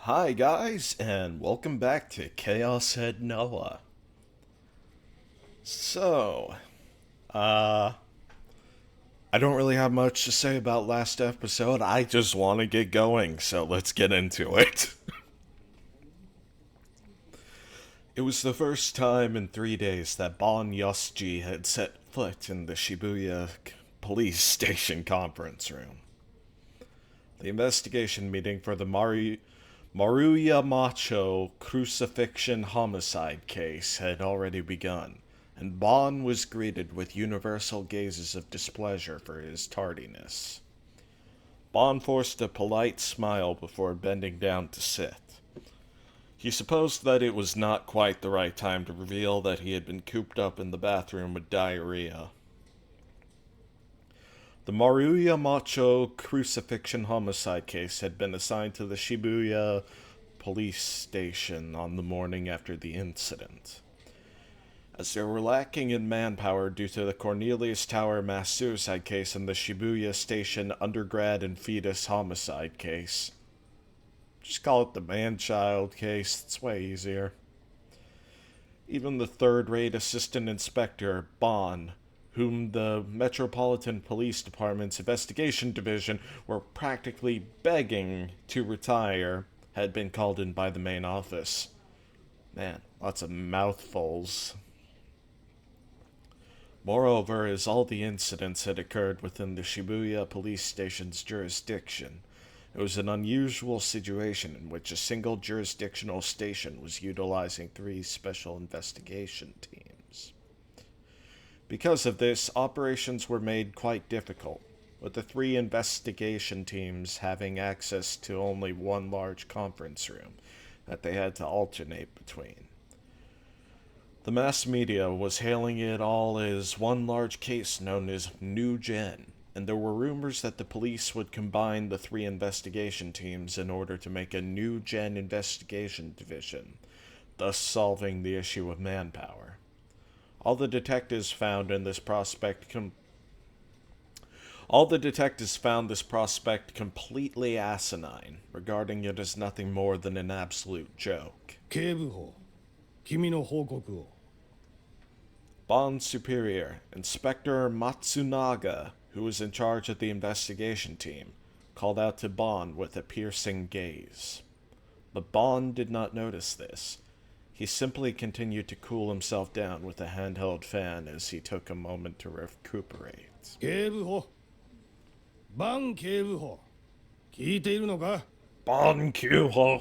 Hi guys, and welcome back to Chaos Head NoAH. So, uh, I don't really have much to say about last episode. I just want to get going, so let's get into it. It was the first time in 3 days that Bon Yosji had set foot in the Shibuya police station conference room. The investigation meeting for the Maruya Macho crucifixion homicide case had already begun, and Bon was greeted with universal gazes of displeasure for his tardiness. Bon forced a polite smile before bending down to sit. He supposed that it was not quite the right time to reveal that he had been cooped up in the bathroom with diarrhea. The Maruya Macho crucifixion homicide case had been assigned to the Shibuya police station on the morning after the incident. As they were lacking in manpower due to the Cornelius Tower mass suicide case and the Shibuya Station undergrad and fetus homicide case. Just call it the man-child case, it's way easier. Even the third-rate assistant inspector, Bon, whom the Metropolitan Police Department's investigation division were practically begging to retire, had been called in by the main office. Man, lots of mouthfuls. Moreover, as all the incidents had occurred within the Shibuya police station's jurisdiction, it was an unusual situation in which a single jurisdictional station was utilizing 3 special investigation teams. Because of this, operations were made quite difficult, with the 3 investigation teams having access to only one large conference room that they had to alternate between. The mass media was hailing it all as one large case known as New Gen, and there were rumors that the police would combine the 3 investigation teams in order to make a New Gen investigation division, thus solving the issue of manpower. All the detectives found this prospect completely asinine, regarding it as nothing more than an absolute joke. 警部補、君の報告を。Bond's superior, Inspector Matsunaga, who was in charge of the investigation team, called out to Bond with a piercing gaze. But Bond did not notice this. He simply continued to cool himself down with a handheld fan as he took a moment to recuperate. 警部補、バン警部補、聞いているのか？ Bond Kyuho!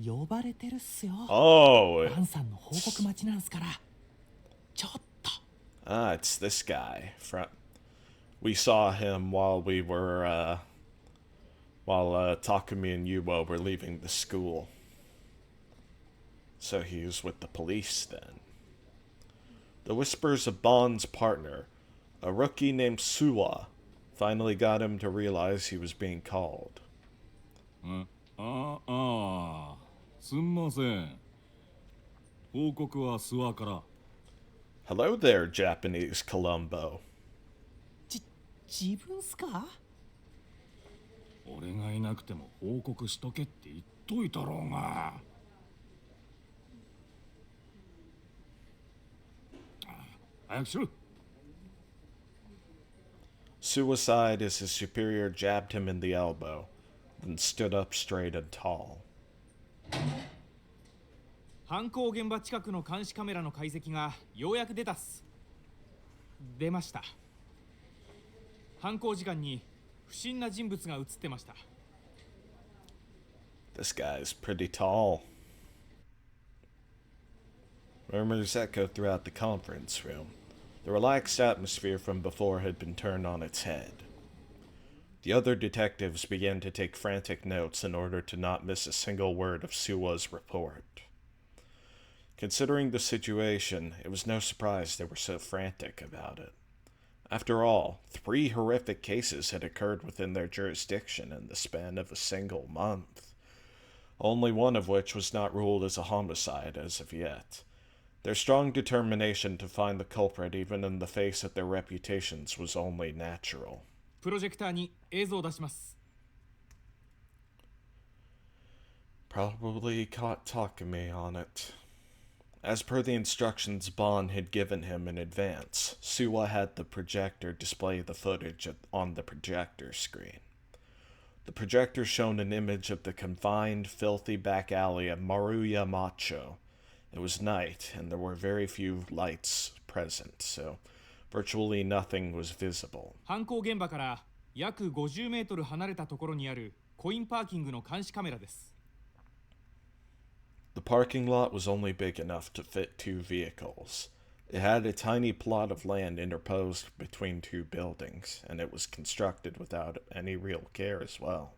呼ばれてるっすよ。 Oh! バンさんの報告待ちなんすから。ちょっと。 Ah, it's this guy. We saw him while Takumi and Yuo were leaving the school. So he was with the police then. The whispers of Bond's partner, a rookie named Suwa, finally got him to realize he was being called. すんません。報告は諏訪から。 Hello there, Japanese Columbo. 自分っすか？俺がいなくても報告しとけって言っといたろうが。早くしろ。 Suwa sighed as his superior jabbed him in the elbow, then stood up straight and tall. 犯行現場近くの監視カメラの解析がようやく出ました。犯行時間に不審な人物が映ってました。 This guy's pretty tall. Murmurs echo throughout the conference room. The relaxed atmosphere from before had been turned on its head. The other detectives began to take frantic notes in order to not miss a single word of Suwa's report. Considering the situation, it was no surprise they were so frantic about it. After all, 3 horrific cases had occurred within their jurisdiction in the span of a single month, only one of which was not ruled as a homicide as of yet. Their strong determination to find the culprit even in the face of their reputations was only natural. プロジェクターに映像を出します。Probably caught Takumi on it. As per the instructions Bond had given him in advance, Suwa had the projector display the footage on the projector screen. The projector showed an image of the confined, filthy back alley of Maruya Macho. It was night, and there were very few lights present, so virtually nothing was visible. 犯行現場から約50メートル離れたところにあるコインパーキングの監視カメラです。The parking lot was only big enough to fit 2 vehicles. It had a tiny plot of land interposed between 2 buildings, and it was constructed without any real care as well.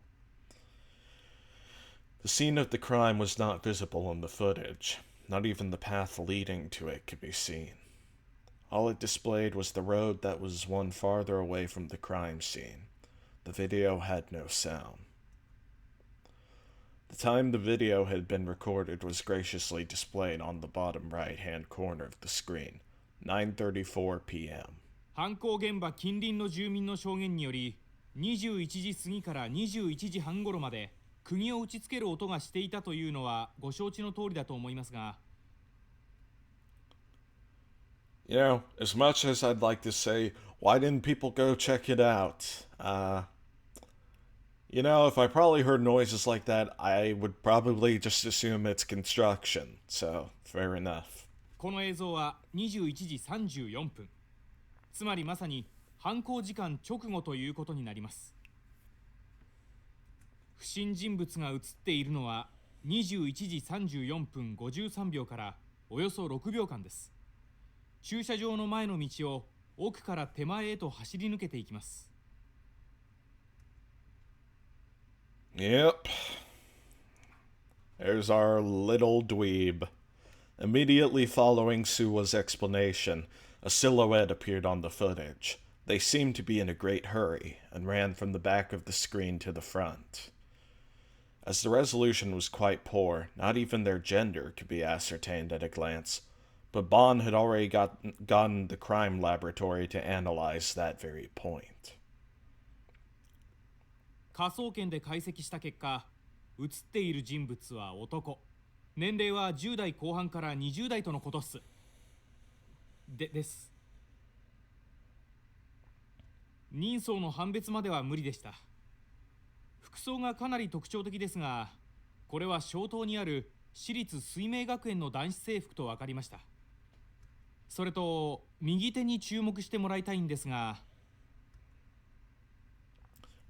The scene of the crime was not visible in the footage. Not even the path leading to it could be seen. All it displayed was the road that was one farther away from the crime scene. The video had no sound. The time the video had been recorded was graciously displayed on the bottom right-hand corner of the screen. 9:34 p.m. 犯行現場近隣の住民の証言により、21時過ぎから21時半頃まで釘を打ちつける音がしていたというのはご承知の通りだと思いますが。You know, as much as I'd like to say, why didn't people go check it out? You know, if I probably heard noises like that, I would probably just assume it's construction. So, fair enough. この映像は21時34分。つまりまさに犯行時間直後ということになります。不審人物が映っているのは21時34分53秒からおよそ6秒間です。駐車場の前の道を奥から手前へと走り抜けていきます。Yep. There's our little dweeb. Immediately following Suwa's explanation, a silhouette appeared on the footage. They seemed to be in a great hurry and ran from the back of the screen to the front. As the resolution was quite poor, not even their gender could be ascertained at a glance, but Bond had already gotten the crime laboratory to analyze that very point. 科捜研で解析した結果、映っている人物は男。年齢は10代後半から20代とのことっす。です。人相の判別までは無理でした。服装がかなり特徴的ですが、これは小島にある私立水明学園の男子制服と分かりました。それと、右手に注目してもらいたいんですが、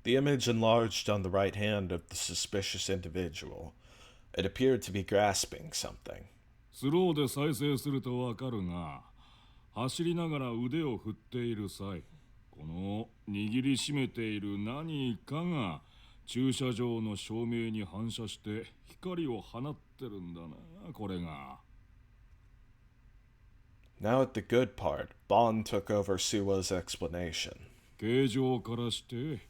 The image enlarged on the right hand of the suspicious individual. It appeared to be grasping something. スローで再生するとわかるが、走りながら腕を振っている際、この握りしめている何かが駐車場の照明に反射して光を放ってるんだな、これが。Now at the good part, Bond took over Suwa's explanation. 形状からして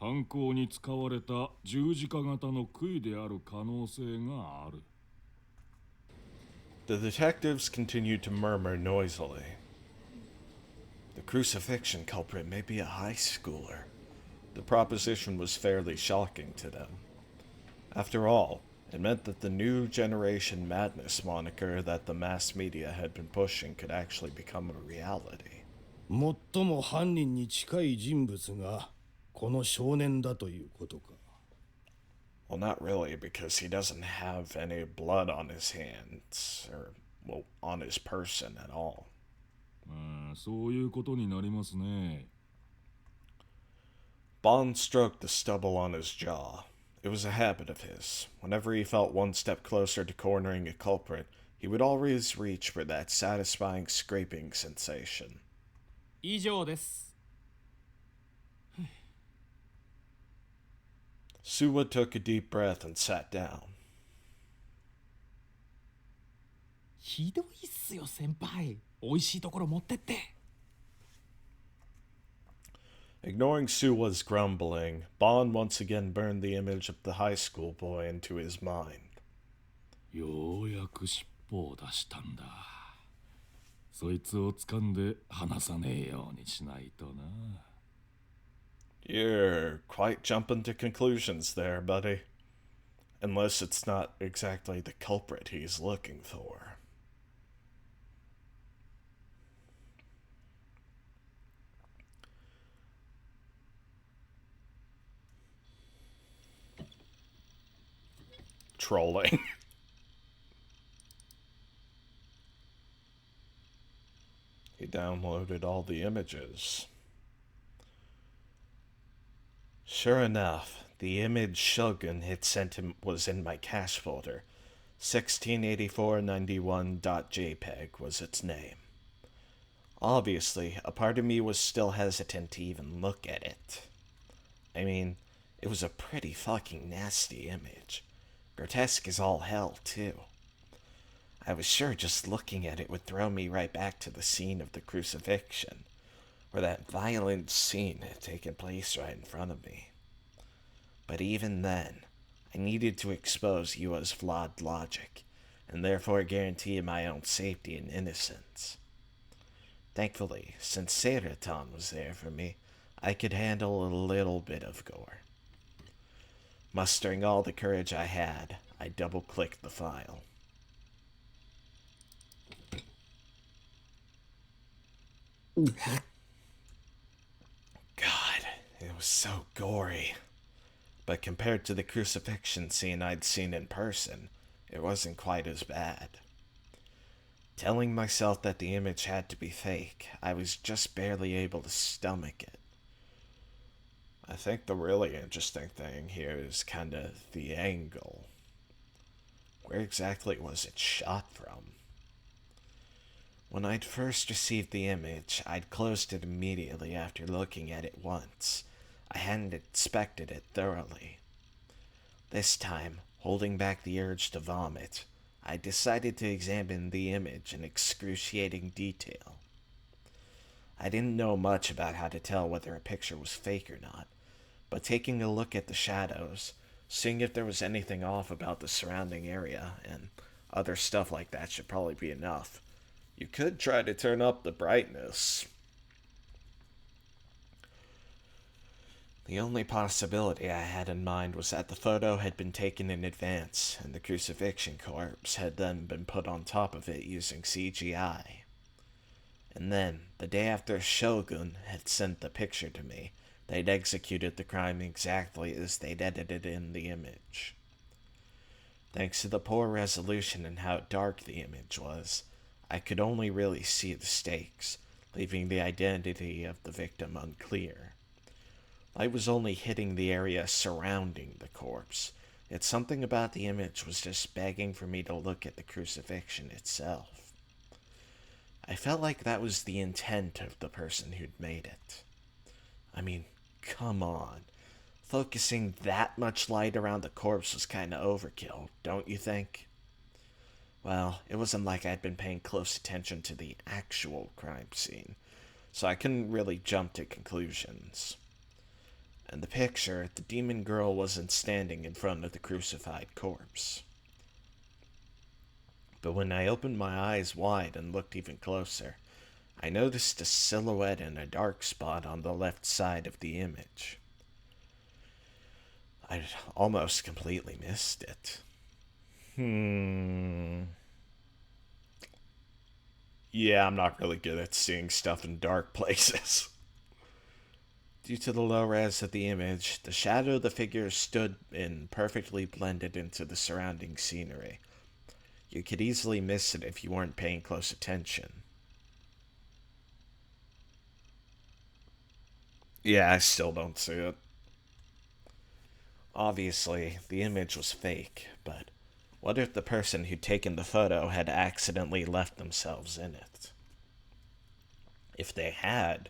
犯行に使われた十字架型の杭である可能性がある。The detectives continued to murmur noisily. The crucifixion culprit may be a high schooler. The proposition was fairly shocking to them. After all, it meant that the new generation madness moniker that the mass media had been pushing could actually become a reality. 最も犯人に近い人物がこの少年だということか。Well, not really, because he doesn't have any blood on his hands, or, well, on his person at all. そういうことになりますね。Bond stroked the stubble on his jaw. It was a habit of his. Whenever he felt one step closer to cornering a culprit, he would always reach for that satisfying scraping sensation. 以上です。Suwa took a deep breath and sat down. ひどいっすよ先輩。美味しいところ持ってって。Ignoring Suwa's grumbling, Bond once again burned the image of the high school boy into his mind. ようやく尻尾を出したんだ。そいつを掴んで離さねえようにしないとな。You're quite jumping to conclusions there, buddy. Unless it's not exactly the culprit he's looking for. Trolling. He downloaded all the images. Sure enough, the image Shogun had sent him was in my cache folder. 168491.jpg was its name. Obviously, a part of me was still hesitant to even look at it. I mean, it was a pretty fucking nasty image. Grotesque as all hell, too. I was sure just looking at it would throw me right back to the scene of the crucifixion, where that violent scene had taken place right in front of me. But even then, I needed to expose Yua's flawed logic, and therefore guarantee my own safety and innocence. Thankfully, since Seiraton was there for me, I could handle a little bit of gore. Mustering all the courage I had, I double-clicked the file. God, it was so gory. But compared to the crucifixion scene I'd seen in person, it wasn't quite as bad. Telling myself that the image had to be fake, I was just barely able to stomach it. I think the really interesting thing here is kind of the angle. Where exactly was it shot from? When I'd first received the image, I'd closed it immediately after looking at it once. I hadn't inspected it thoroughly. This time, holding back the urge to vomit, I decided to examine the image in excruciating detail. I didn't know much about how to tell whether a picture was fake or not, but taking a look at the shadows, seeing if there was anything off about the surrounding area, and other stuff like that should probably be enough. You could try to turn up the brightness. The only possibility I had in mind was that the photo had been taken in advance, and the crucifixion corpse had then been put on top of it using CGI. And then, the day after Shogun had sent the picture to me, they'd executed the crime exactly as they'd edited in the image. Thanks to the poor resolution and how dark the image was, I could only really see the stakes, leaving the identity of the victim unclear. Light was only hitting the area surrounding the corpse, yet something about the image was just begging for me to look at the crucifixion itself. I felt like that was the intent of the person who'd made it. I mean, come on. Focusing that much light around the corpse was kinda overkill, don't you think? Well, it wasn't like I'd been paying close attention to the actual crime scene, so I couldn't really jump to conclusions. In the picture, the demon girl wasn't standing in front of the crucified corpse. But when I opened my eyes wide and looked even closer, I noticed a silhouette in a dark spot on the left side of the image. I'd almost completely missed it. Yeah, I'm not really good at seeing stuff in dark places. Due to the low res of the image, the shadow the figure stood in perfectly blended into the surrounding scenery. You could easily miss it if you weren't paying close attention. Yeah, I still don't see it. Obviously, the image was fake, but what if the person who'd taken the photo had accidentally left themselves in it? If they had,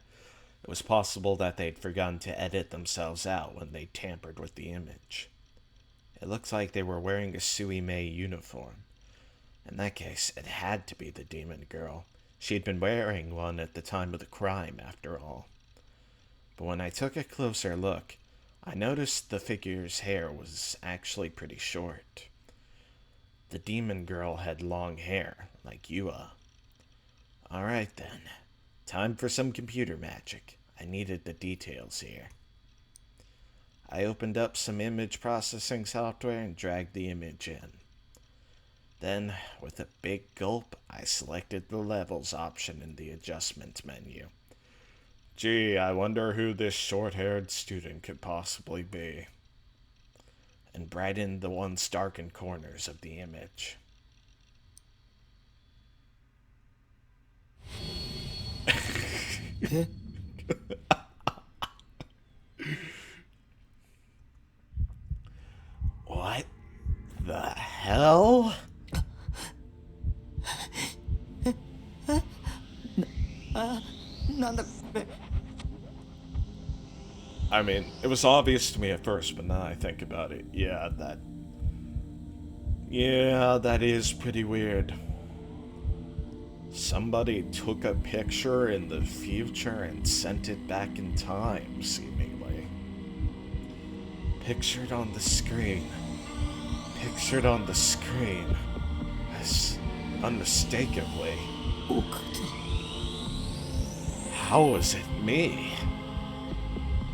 it was possible that they'd forgotten to edit themselves out when they tampered with the image. It looked like they were wearing a Suimei uniform. In that case, it had to be the demon girl. She'd been wearing one at the time of the crime, after all. But when I took a closer look, I noticed the figure's hair was actually pretty short. The demon girl had long hair, like Yua. Alright then. Time for some computer magic. I needed the details here. I opened up some image processing software and dragged the image in. Then, with a big gulp, I selected the levels option in the adjustment menu. Gee, I wonder who this short-haired student could possibly be. And brightened the once darkened corners of the image. What the hell? I mean, it was obvious to me at first, but now I think about it, yeah, that is pretty weird. Somebody took a picture in the future and sent it back in time, seemingly. Pictured on the screen. As unmistakably. How was it me?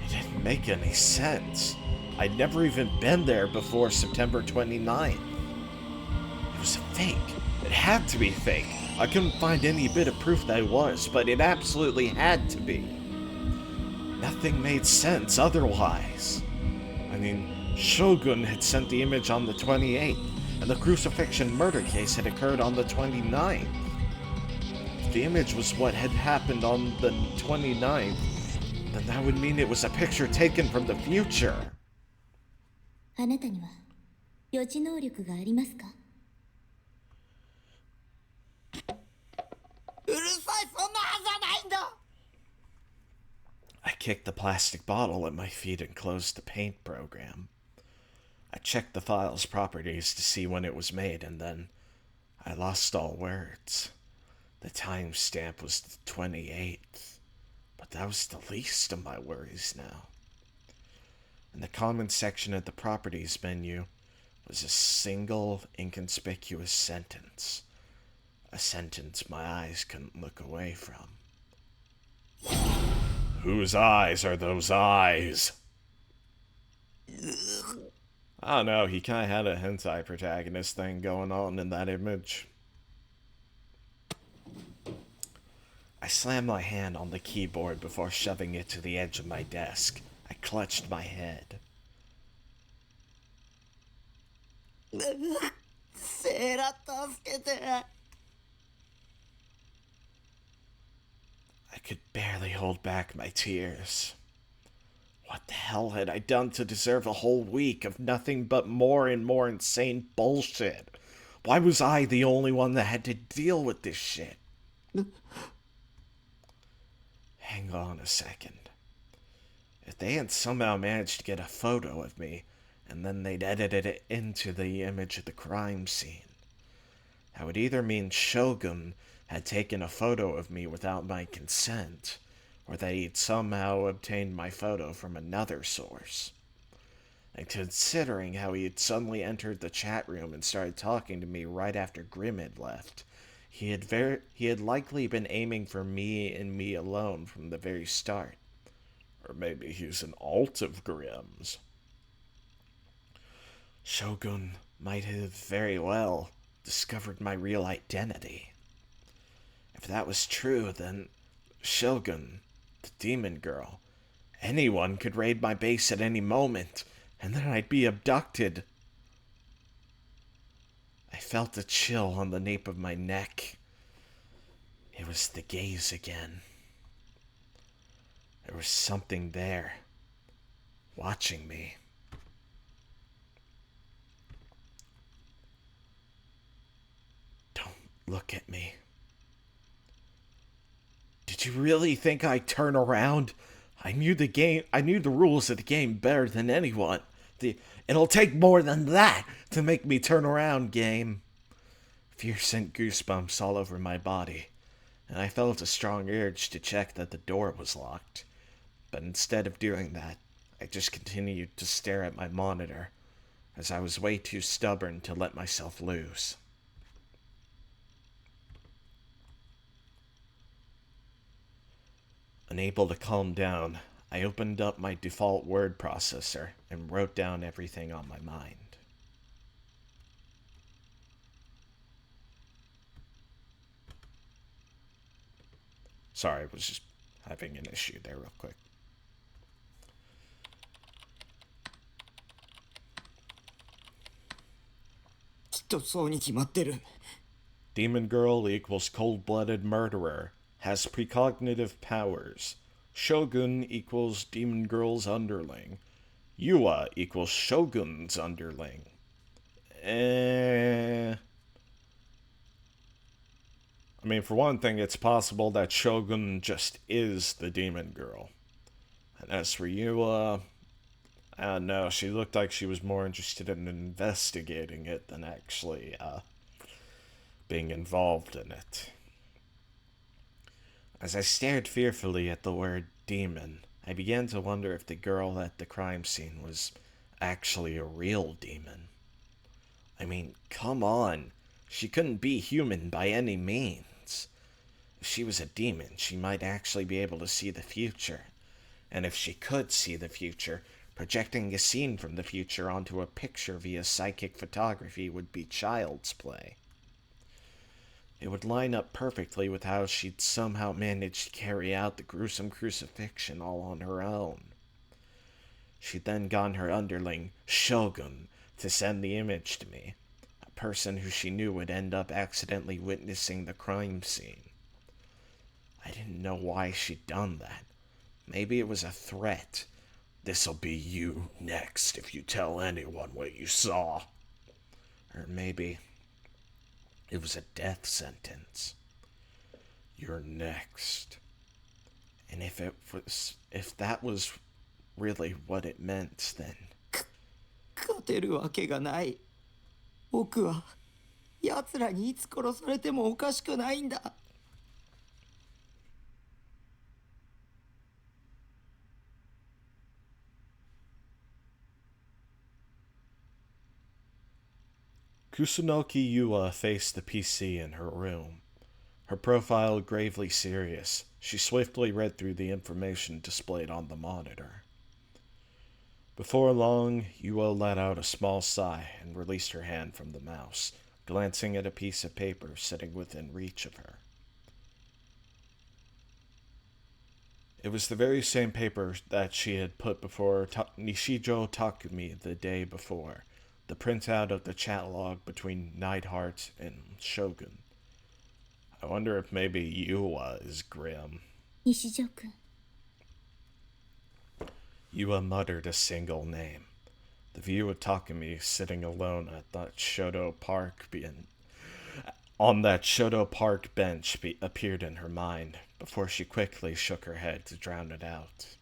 It didn't make any sense. I'd never even been there before September 29th. It was a fake. It had to be fake. I couldn't find any bit of proof that it was, but it absolutely had to be. Nothing made sense otherwise. I mean, Shogun had sent the image on the 28th, and the crucifixion murder case had occurred on the 29th. If the image was what had happened on the 29th, then that would mean it was a picture taken from the future. あなたには予知能力がありますか？ I kicked the plastic bottle at my feet and closed the paint program. I checked the file's properties to see when it was made, and then I lost all words. The timestamp was the 28th, but that was the least of my worries now. In the comments section of the properties menu was a single inconspicuous sentence. A sentence my eyes couldn't look away from. Whose eyes are those eyes? I don't know, he kinda had a hentai protagonist thing going on in that image. I slammed my hand on the keyboard before shoving it to the edge of my desk. I clutched my head. I could barely hold back my tears. What the hell had I done to deserve a whole week of nothing but more and more insane bullshit? Why was I the only one that had to deal with this shit? Hang on a second. If they had somehow managed to get a photo of me, and then they'd edited it into the image of the crime scene, that would either mean Shogun had taken a photo of me without my consent, or that he'd somehow obtained my photo from another source. And considering how he had suddenly entered the chat room and started talking to me right after Grimm had left, he had likely been aiming for me and me alone from the very start. Or maybe he's an alt of Grimm's. Shogun might have very well discovered my real identity. If that was true, then Shogun, the demon girl, anyone could raid my base at any moment, and then I'd be abducted. I felt a chill on the nape of my neck. It was the gaze again. There was something there, watching me. Don't look at me. Did you really think I'd turn around? I knew the rules of the game better than anyone. It'll take more than that to make me turn around, game. Fear sent goosebumps all over my body, and I felt a strong urge to check that the door was locked. But instead of doing that, I just continued to stare at my monitor, as I was way too stubborn to let myself loose. Unable to calm down, I opened up my default word processor and wrote down everything on my mind. Sorry, I was just having an issue there real quick. Demon girl equals cold-blooded murderer, has precognitive powers. Shogun equals demon girl's underling. Yua equals shogun's underling. I mean, for one thing, it's possible that Shogun just is the demon girl. And as for Yua, I don't know, she looked like she was more interested in investigating it than actually being involved in it. As I stared fearfully at the word demon, I began to wonder if the girl at the crime scene was actually a real demon. I mean, come on. She couldn't be human by any means. If she was a demon, she might actually be able to see the future. And if she could see the future, projecting a scene from the future onto a picture via psychic photography would be child's play. It would line up perfectly with how she'd somehow managed to carry out the gruesome crucifixion all on her own. She'd then gotten her underling, Shogun, to send the image to me, a person who she knew would end up accidentally witnessing the crime scene. I didn't know why she'd done that. Maybe it was a threat. This'll be you next if you tell anyone what you saw. Or maybe it was a death sentence. You're next. And if that was really what it meant, then 勝てるわけがない。僕は奴らにいつ殺されてもおかしくないんだ。Kusunoki Yua faced the PC in her room. Her profile gravely serious, she swiftly read through the information displayed on the monitor. Before long, Yua let out a small sigh and released her hand from the mouse, glancing at a piece of paper sitting within reach of her. It was the very same paper that she had put before Nishijo Takumi the day before, the printout of the chat log between Neidhart and Shogun. I wonder if maybe Yua is grim. Nishijo-kun. Yua muttered a single name. The view of Takumi sitting alone at that Shoto Park bench appeared in her mind before she quickly shook her head to drown it out.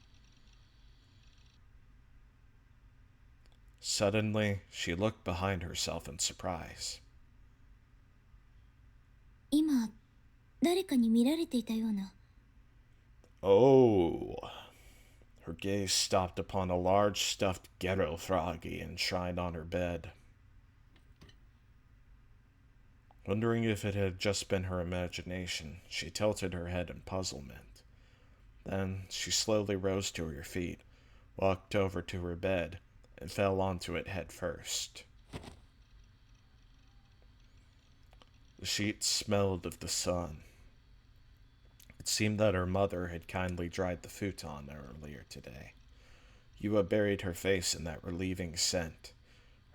Suddenly, she looked behind herself in surprise. 今、誰かに見られていたような。Oh. Her gaze stopped upon a large stuffed ghetto froggy enshrined on her bed. Wondering if it had just been her imagination, she tilted her head in puzzlement. Then she slowly rose to her feet, walked over to her bed, and fell onto it head first. The sheets smelled of the sun. It seemed that her mother had kindly dried the futon earlier today. Yua buried her face in that relieving scent,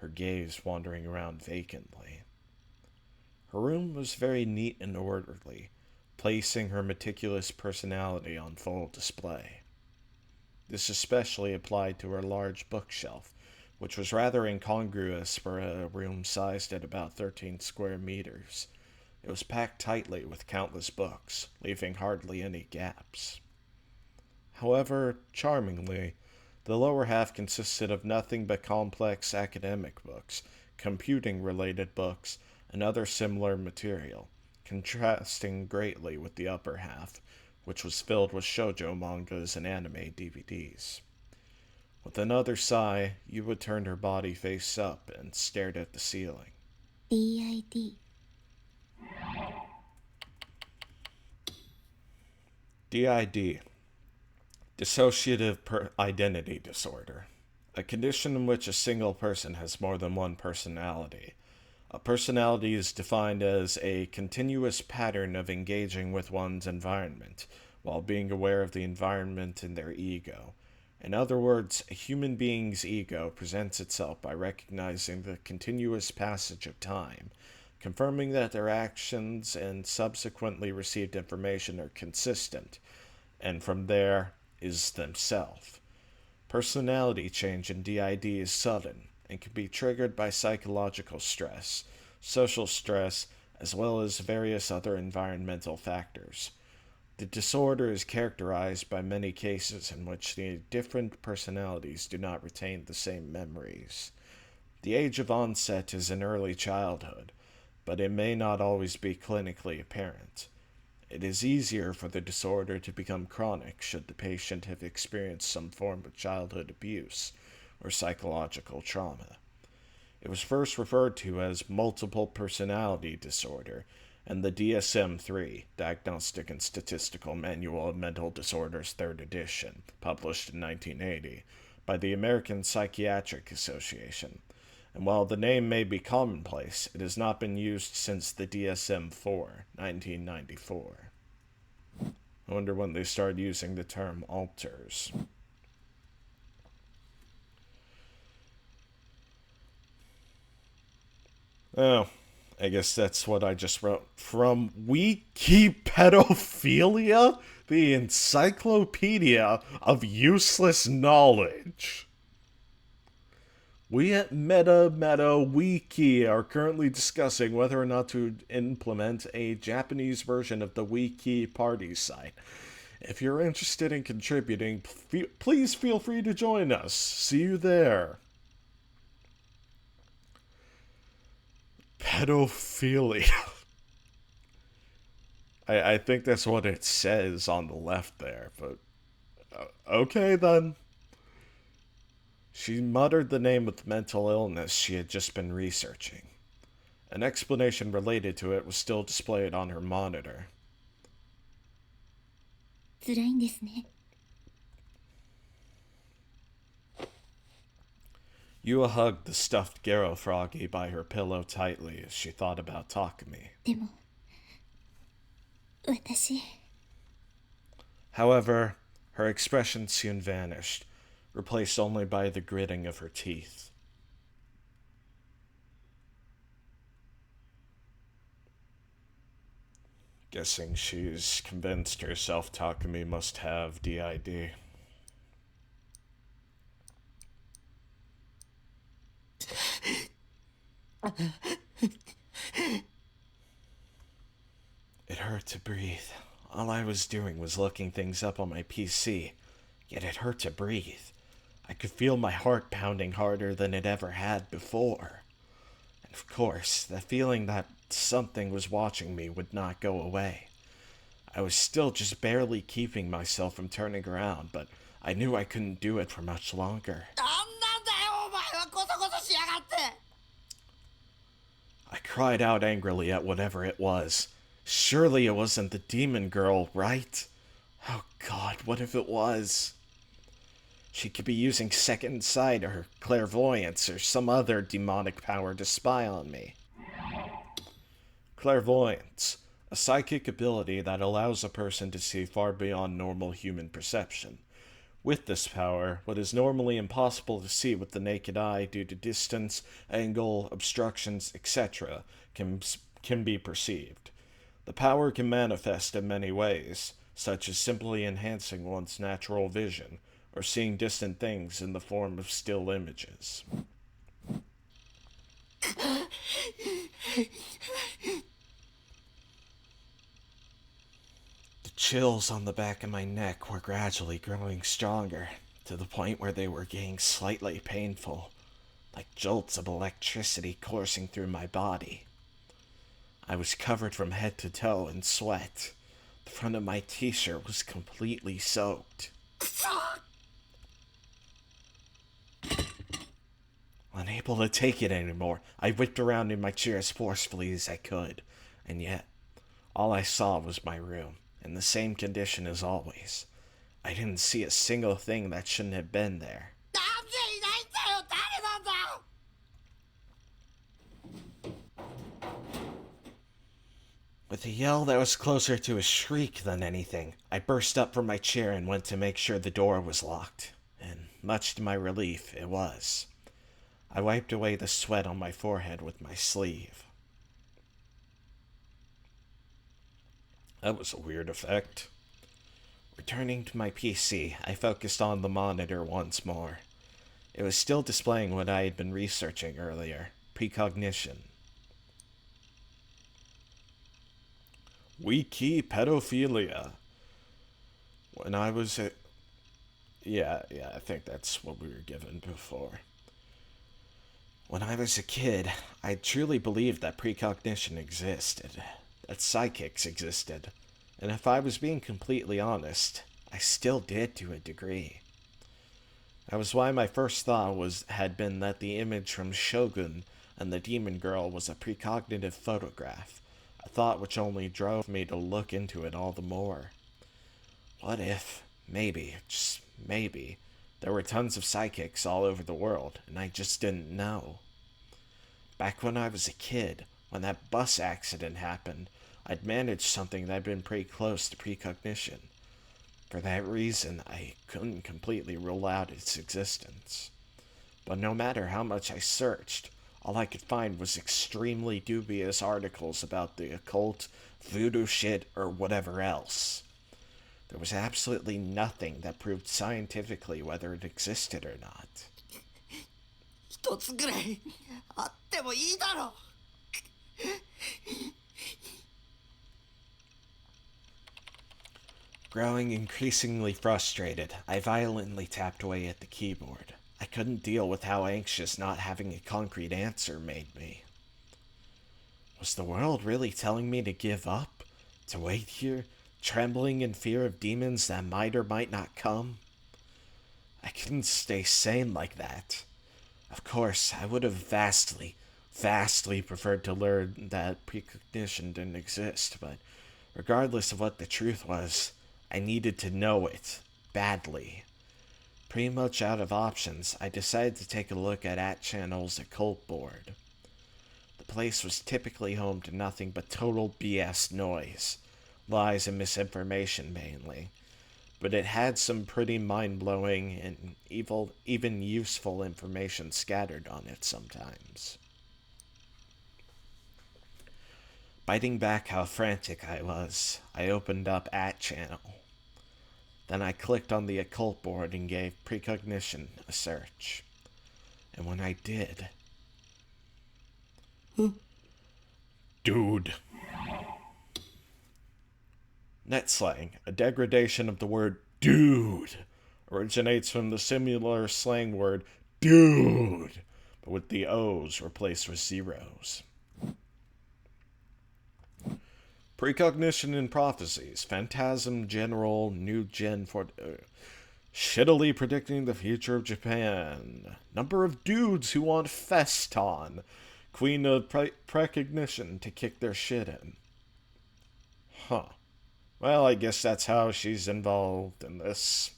her gaze wandering around vacantly. Her room was very neat and orderly, placing her meticulous personality on full display. This especially applied to her large bookshelf, which was rather incongruous for a room sized at about 13 square meters. It was packed tightly with countless books, leaving hardly any gaps. However, charmingly, the lower half consisted of nothing but complex academic books, computing-related books, and other similar material, contrasting greatly with the upper half, which was filled with shoujo mangas and anime DVDs. With another sigh, Yua turned her body face up and stared at the ceiling. DID. DID. Dissociative identity disorder. A condition in which a single person has more than one personality. A personality is defined as a continuous pattern of engaging with one's environment, while being aware of the environment in their ego. In other words, a human being's ego presents itself by recognizing the continuous passage of time, confirming that their actions and subsequently received information are consistent, and from there is themselves. Personality change in DID is sudden and can be triggered by psychological stress, social stress, as well as various other environmental factors. The disorder is characterized by many cases in which the different personalities do not retain the same memories. The age of onset is in early childhood, but it may not always be clinically apparent. It is easier for the disorder to become chronic should the patient have experienced some form of childhood abuse or psychological trauma. It was first referred to as multiple personality disorder in the DSM-3, Diagnostic and Statistical Manual of Mental Disorders 3rd edition, published in 1980, by the American Psychiatric Association. And while the name may be commonplace, it has not been used since the DSM-4, 1994. I wonder when they started using the term alters. Oh, I guess that's what I just wrote. From Wikipedophilia, the encyclopedia of useless knowledge. We at Wiki are currently discussing whether or not to implement a Japanese version of the Wiki Party site. If you're interested in contributing, please feel free to join us. See you there. Pedophilia. I think that's what it says on the left there, but okay then. She muttered the name of the mental illness she had just been researching. An explanation related to it was still displayed on her monitor. 辛いんですね。 Yua hugged the stuffed Garo froggy by her pillow tightly as she thought about Takumi. でも、私、 However, her expression soon vanished, replaced only by the gritting of her teeth. Guessing she's convinced herself Takumi must have DID. It hurt to breathe. All I was doing was looking things up on my PC, yet it hurt to breathe. I could feel my heart pounding harder than it ever had before. And of course, the feeling that something was watching me would not go away. I was still just barely keeping myself from turning around, but I knew I couldn't do it for much longer. I cried out angrily at whatever it was. Surely it wasn't the demon girl, right? Oh God, what if it was? She could be using second sight or clairvoyance or some other demonic power to spy on me. Clairvoyance, a psychic ability that allows a person to see far beyond normal human perception. With this power, what is normally impossible to see with the naked eye due to distance, angle, obstructions, etc., can be perceived. The power can manifest in many ways, such as simply enhancing one's natural vision, or seeing distant things in the form of still images. The chills on the back of my neck were gradually growing stronger, to the point where they were getting slightly painful, like jolts of electricity coursing through my body. I was covered from head to toe in sweat. The front of my t-shirt was completely soaked. Unable to take it anymore, I whipped around in my chair as forcefully as I could, and yet, all I saw was my room, in the same condition as always. I didn't see a single thing that shouldn't have been there. With a yell that was closer to a shriek than anything, I burst up from my chair and went to make sure the door was locked. And much to my relief, it was. I wiped away the sweat on my forehead with my sleeve. That was a weird effect. Returning to my PC, I focused on the monitor once more. It was still displaying what I had been researching earlier, precognition. Wiki pedophilia. When I was a... Yeah, I think that's what we were given before. When I was a kid, I truly believed that precognition existed, that psychics existed, and if I was being completely honest, I still did to a degree. That was why my first thought had been that the image from Shogun and the demon girl was a precognitive photograph, a thought which only drove me to look into it all the more. What if, maybe, just maybe, there were tons of psychics all over the world, and I just didn't know. Back when I was a kid, when that bus accident happened, I'd managed something that had been pretty close to precognition. For that reason, I couldn't completely rule out its existence. But no matter how much I searched, all I could find was extremely dubious articles about the occult, voodoo shit, or whatever else. There was absolutely nothing that proved scientifically whether it existed or not. 一つぐらいあってもいいだろう。 Growing increasingly frustrated, I violently tapped away at the keyboard. I couldn't deal with how anxious not having a concrete answer made me. Was the world really telling me to give up? To wait here, trembling in fear of demons that might or might not come? I couldn't stay sane like that. Of course, I would have vastly preferred to learn that precognition didn't exist, but regardless of what the truth was, I needed to know it, badly. Pretty much out of options, I decided to take a look at Channel's occult board. The place was typically home to nothing but total BS noise, lies and misinformation mainly, but it had some pretty mind-blowing and even useful information scattered on it sometimes. Biting back how frantic I was, I opened up @channel. Then I clicked on the occult board and gave precognition a search. And when I did... Dude. Net slang, a degradation of the word dude, originates from the similar slang word dude, but with the O's replaced with zeros. Precognition in Prophecies, Phantasm General, New Gen for... shittily predicting the future of Japan. Number of dudes who want Feston. Queen of Precognition to kick their shit in. Huh. Well, I guess that's how she's involved in this.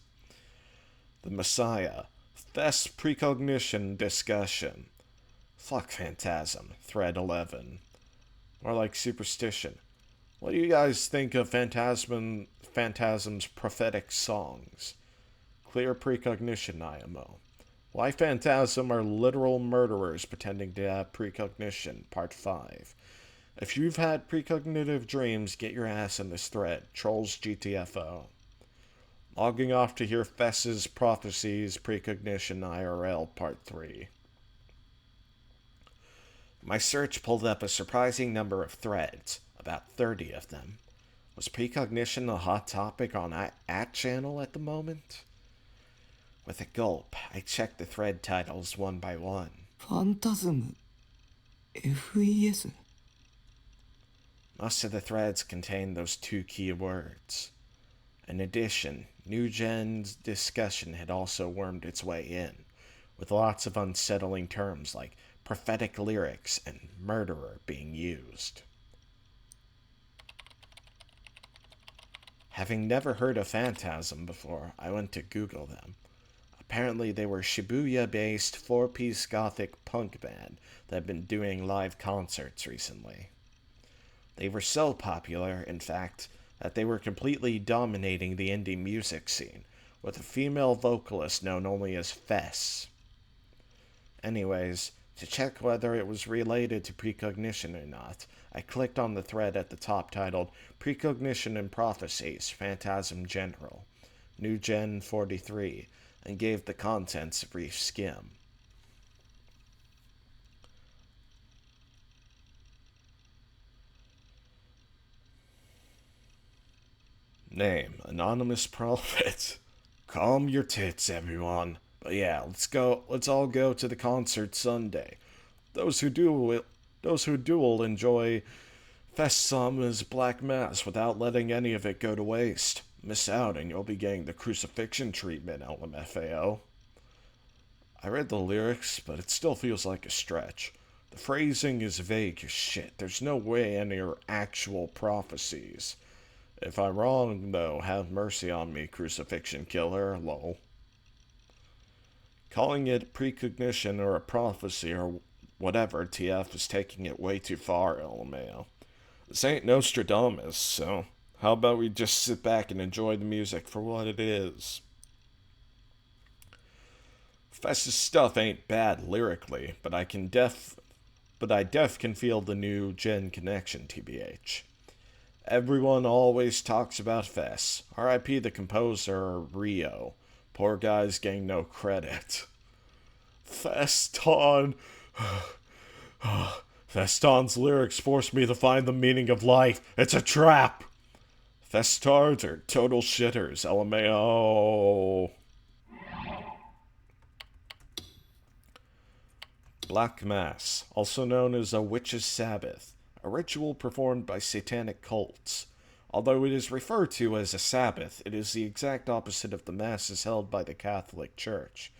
The Messiah. Fest Precognition Discussion. Fuck Phantasm. Thread 11. More like superstition. What do you guys think of Phantasm's prophetic songs? Clear precognition, IMO. Why Phantasm are literal murderers pretending to have precognition, Part 5. If you've had precognitive dreams, get your ass in this thread. Trolls GTFO. Logging off to hear Fess's Prophecies, Precognition IRL, Part 3. My search pulled up a surprising number of threads. About 30 of them. Was precognition a hot topic on @channel at the moment? With a gulp, I checked the thread titles one by one. PHANTASM FES. Most of the threads contained those two key words. In addition, New Gen's discussion had also wormed its way in, with lots of unsettling terms like prophetic lyrics and murderer being used. Having never heard of Phantasm before, I went to Google them. Apparently, they were Shibuya-based four-piece gothic punk band that had been doing live concerts recently. They were so popular, in fact, that they were completely dominating the indie music scene, with a female vocalist known only as Fess. Anyways, to check whether it was related to precognition or not, I clicked on the thread at the top titled Precognition and Prophecies, Phantasm General, New Gen 43, and gave the contents a brief skim. Name, Anonymous Prophet. Calm your tits, everyone. But yeah, let's all go to the concert Sunday. Those who do will enjoy Festsama's Black Mass without letting any of it go to waste. Miss out and you'll be getting the crucifixion treatment, LMFAO. I read the lyrics, but it still feels like a stretch. The phrasing is vague as shit. There's no way any are actual prophecies. If I'm wrong, though, have mercy on me, crucifixion killer, lol. Calling it precognition or a prophecy or whatever, TF is taking it way too far, LMAO. This ain't Nostradamus, so how about we just sit back and enjoy the music for what it is? Fess's stuff ain't bad lyrically, but I can feel the new gen connection, TBH. Everyone always talks about Fess. R.I.P. the composer, Rio. Poor guy's getting no credit. Feston. Feston's lyrics force me to find the meaning of life. It's a trap. Festards are total shitters, LMAO. Black Mass, also known as a witch's Sabbath, a ritual performed by satanic cults. Although it is referred to as a Sabbath, it is the exact opposite of the Masses held by the Catholic Church.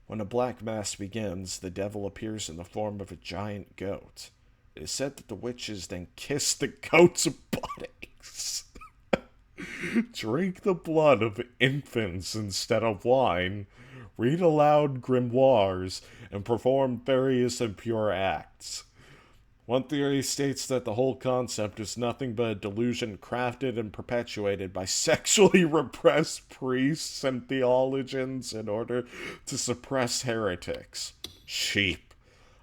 When a Black Mass begins, the devil appears in the form of a giant goat. It is said that the witches then kiss the goat's buttocks, drink the blood of infants instead of wine, read aloud grimoires, and perform various impure acts. One theory states that the whole concept is nothing but a delusion crafted and perpetuated by sexually repressed priests and theologians in order to suppress heretics. Sheep,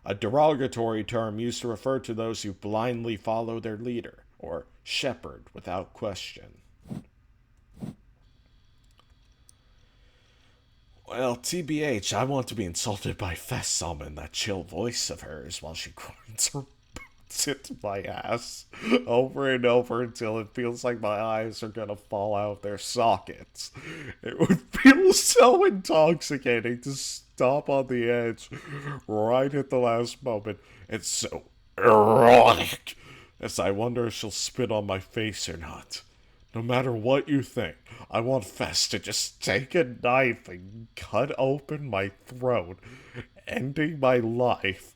a derogatory term used to refer to those who blindly follow their leader, or shepherd without question. Well, TBH, I want to be insulted by Fessama in that chill voice of hers while she grinds her boots into my ass over and over until it feels like my eyes are gonna fall out their sockets. It would feel so intoxicating to stop on the edge right at the last moment. It's so erotic, as I wonder if she'll spit on my face or not. No matter what you think, I want Fess to just take a knife and cut open my throat, ending my life.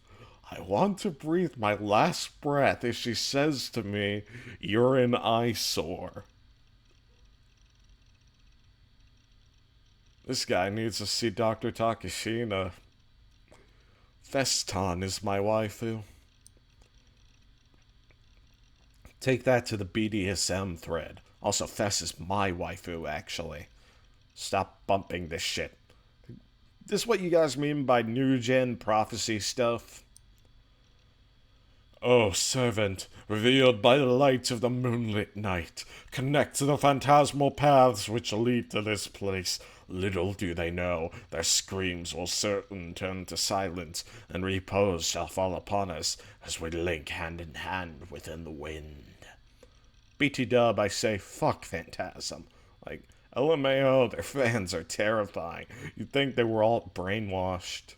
I want to breathe my last breath as she says to me, "You're an eyesore." This guy needs to see Dr. Takashina. Feston is my waifu. Take that to the BDSM thread. Also, Fess is my waifu, actually. Stop bumping this shit. This what you guys mean by new gen prophecy stuff? Oh, servant, revealed by the light of the moonlit night, connect to the phantasmal paths which lead to this place. Little do they know, their screams will certain turn to silence, and repose shall fall upon us as we link hand in hand within the wind. BT dub, I say, fuck Phantasm. Like, LMAO, their fans are terrifying. You'd think they were all brainwashed.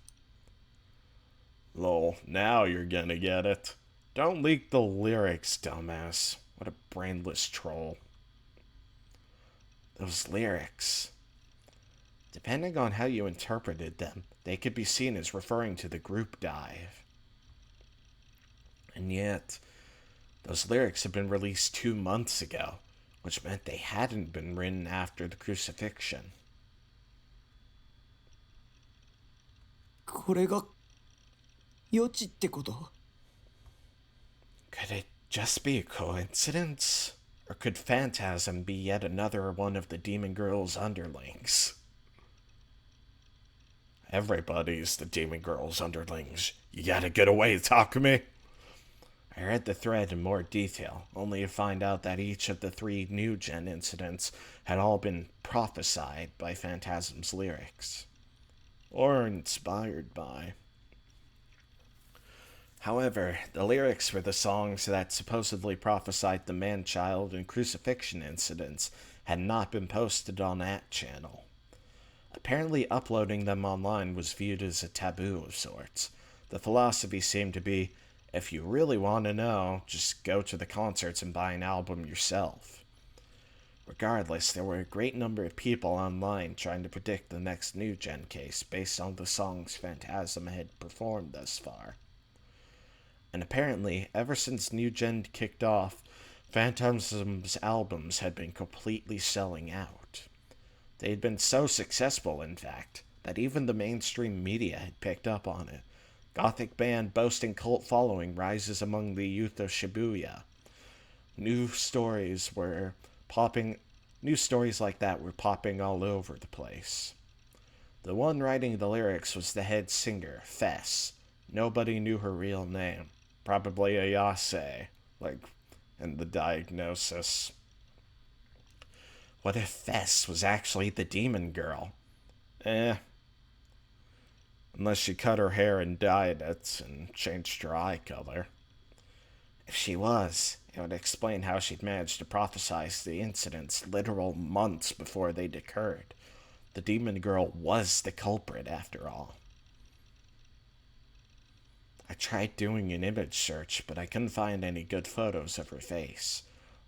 Lol, now you're gonna get it. Don't leak the lyrics, dumbass. What a brainless troll. Those lyrics. Depending on how you interpreted them, they could be seen as referring to the group dive. And yet, those lyrics have been released 2 months ago. which meant they hadn't been written after the crucifixion. これが予知ってこと？ Could it just be a coincidence? Or could Phantasm be yet another one of the Demon Girl's underlings? Everybody's the Demon Girl's underlings. You gotta get away, Takumi! I read the thread in more detail, only to find out that each of the 3 New Gen incidents had all been prophesied by Phantasm's lyrics. Or inspired by. However, the lyrics for the songs that supposedly prophesied the man-child and crucifixion incidents had not been posted on that channel. Apparently uploading them online was viewed as a taboo of sorts. The philosophy seemed to be, if you really want to know, just go to the concerts and buy an album yourself. Regardless, there were a great number of people online trying to predict the next New Gen case based on the songs Phantasm had performed thus far. And apparently, ever since New Gen kicked off, Phantasm's albums had been completely selling out. They had been so successful, in fact, that even the mainstream media had picked up on it. Gothic band boasting cult following rises among the youth of Shibuya. News stories like that were popping all over the place. The one writing the lyrics was the head singer, Fess. Nobody knew her real name. Probably a Yase, like in the diagnosis. What if Fess was actually the demon girl? Unless she cut her hair and dyed it and changed her eye color. If she was, it would explain how she'd managed to prophesize the incidents literal months before they'd occurred. The demon girl was the culprit, after all. I tried doing an image search, but I couldn't find any good photos of her face.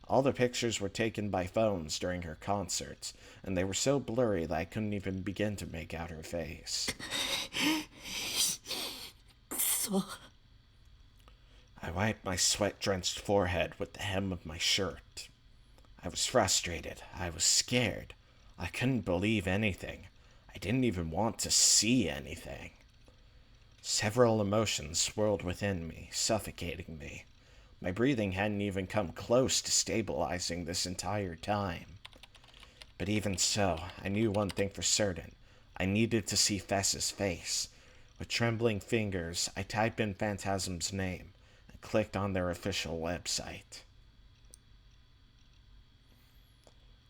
All the pictures were taken by phones during her concerts, and they were so blurry that I couldn't even begin to make out her face. I wiped my sweat-drenched forehead with the hem of my shirt. I was frustrated. I was scared. I couldn't believe anything. I didn't even want to see anything. Several emotions swirled within me, suffocating me. My breathing hadn't even come close to stabilizing this entire time. But even so, I knew one thing for certain. I needed to see Fess's face. With trembling fingers, I typed in Phantasm's name and clicked on their official website.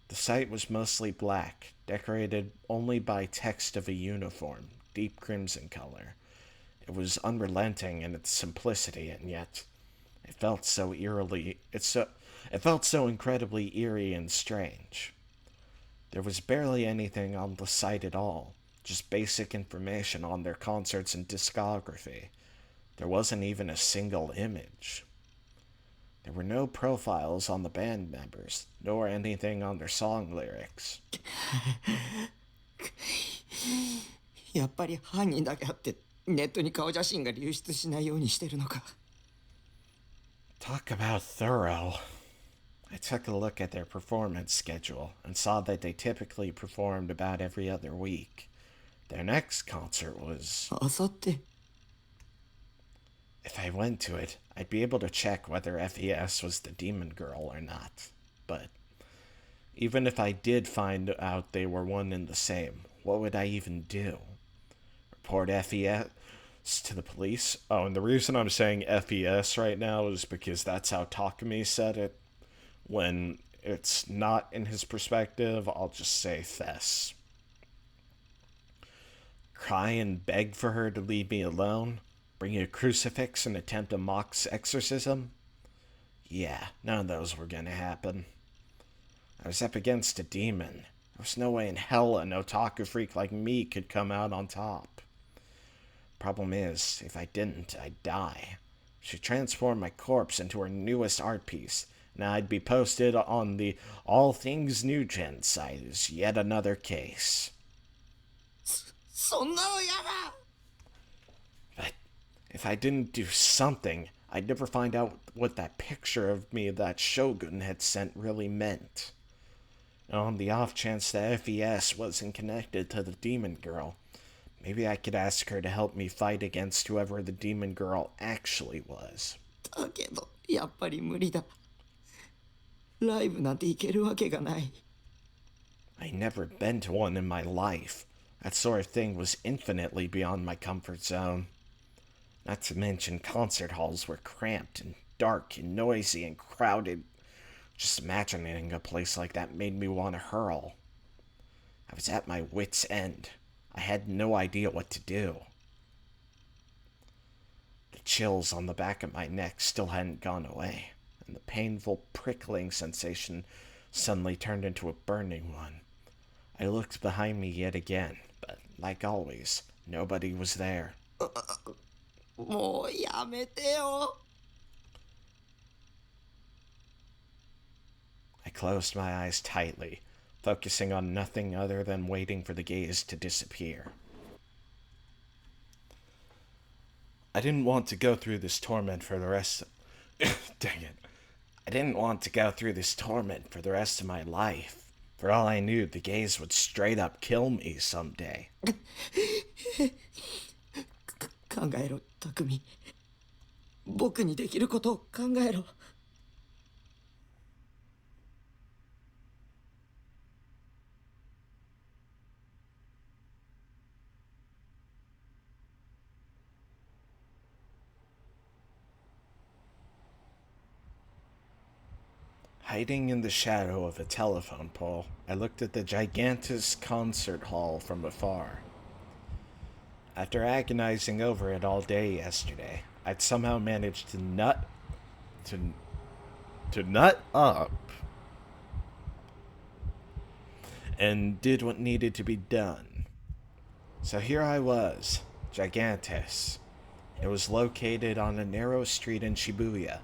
The site was mostly black, decorated only by text of a uniform, deep crimson color. It was unrelenting in its simplicity, and yet it felt so incredibly eerie and strange. There was barely anything on the site at all, just basic information on their concerts and discography. There wasn't even a single image. There were no profiles on the band members, nor anything on their song lyrics. やっぱり犯人だけあってネットに顔写真が流出しないようにしてるのか。 Talk about thorough. I took a look at their performance schedule and saw that they typically performed about every other week. Their next concert was... あさって。 If I went to it, I'd be able to check whether FES was the demon girl or not. But even if I did find out they were one and the same, what would I even do? Report FES to the police? Oh, and the reason I'm saying FES right now is because that's how Takumi said it. When it's not in his perspective, I'll just say Fess. Cry and beg for her to leave me alone? Bring a crucifix and attempt a mock exorcism? Yeah, none of those were gonna happen. I was up against a demon. There was no way in hell an otaku freak like me could come out on top. Problem is, if I didn't, I'd die. She'd transform my corpse into her newest art piece, and I'd be posted on the All Things New Gen site as yet another case. そんなのやだ。 But if I didn't do something, I'd never find out what that picture of me that Shogun had sent really meant. And on the off chance the FES wasn't connected to the demon girl, maybe I could ask her to help me fight against whoever the demon girl actually was. だけどやっぱり無理だ。ライブなんて行けるわけがない。 I'd never been to one in my life. That sort of thing was infinitely beyond my comfort zone. Not to mention concert halls were cramped and dark and noisy and crowded. Just imagining a place like that made me want to hurl. I was at my wit's end. I had no idea what to do. The chills on the back of my neck still hadn't gone away, and the painful prickling sensation suddenly turned into a burning one. I looked behind me yet again, but like always, nobody was there. もうやめてよ。 I closed my eyes tightly, focusing on nothing other than waiting for the gaze to disappear. I didn't want to go through this torment for the rest of... Dang it. I didn't want to go through this torment for the rest of my life. For all I knew, the gaze would straight up kill me someday. 考えろ、匠。僕にできることを考えろ。 Hiding in the shadow of a telephone pole, I looked at the gigantic concert hall from afar. After agonizing over it all day yesterday, I'd somehow managed to nut up and did what needed to be done. So here I was, Gigantus. It was located on a narrow street in Shibuya,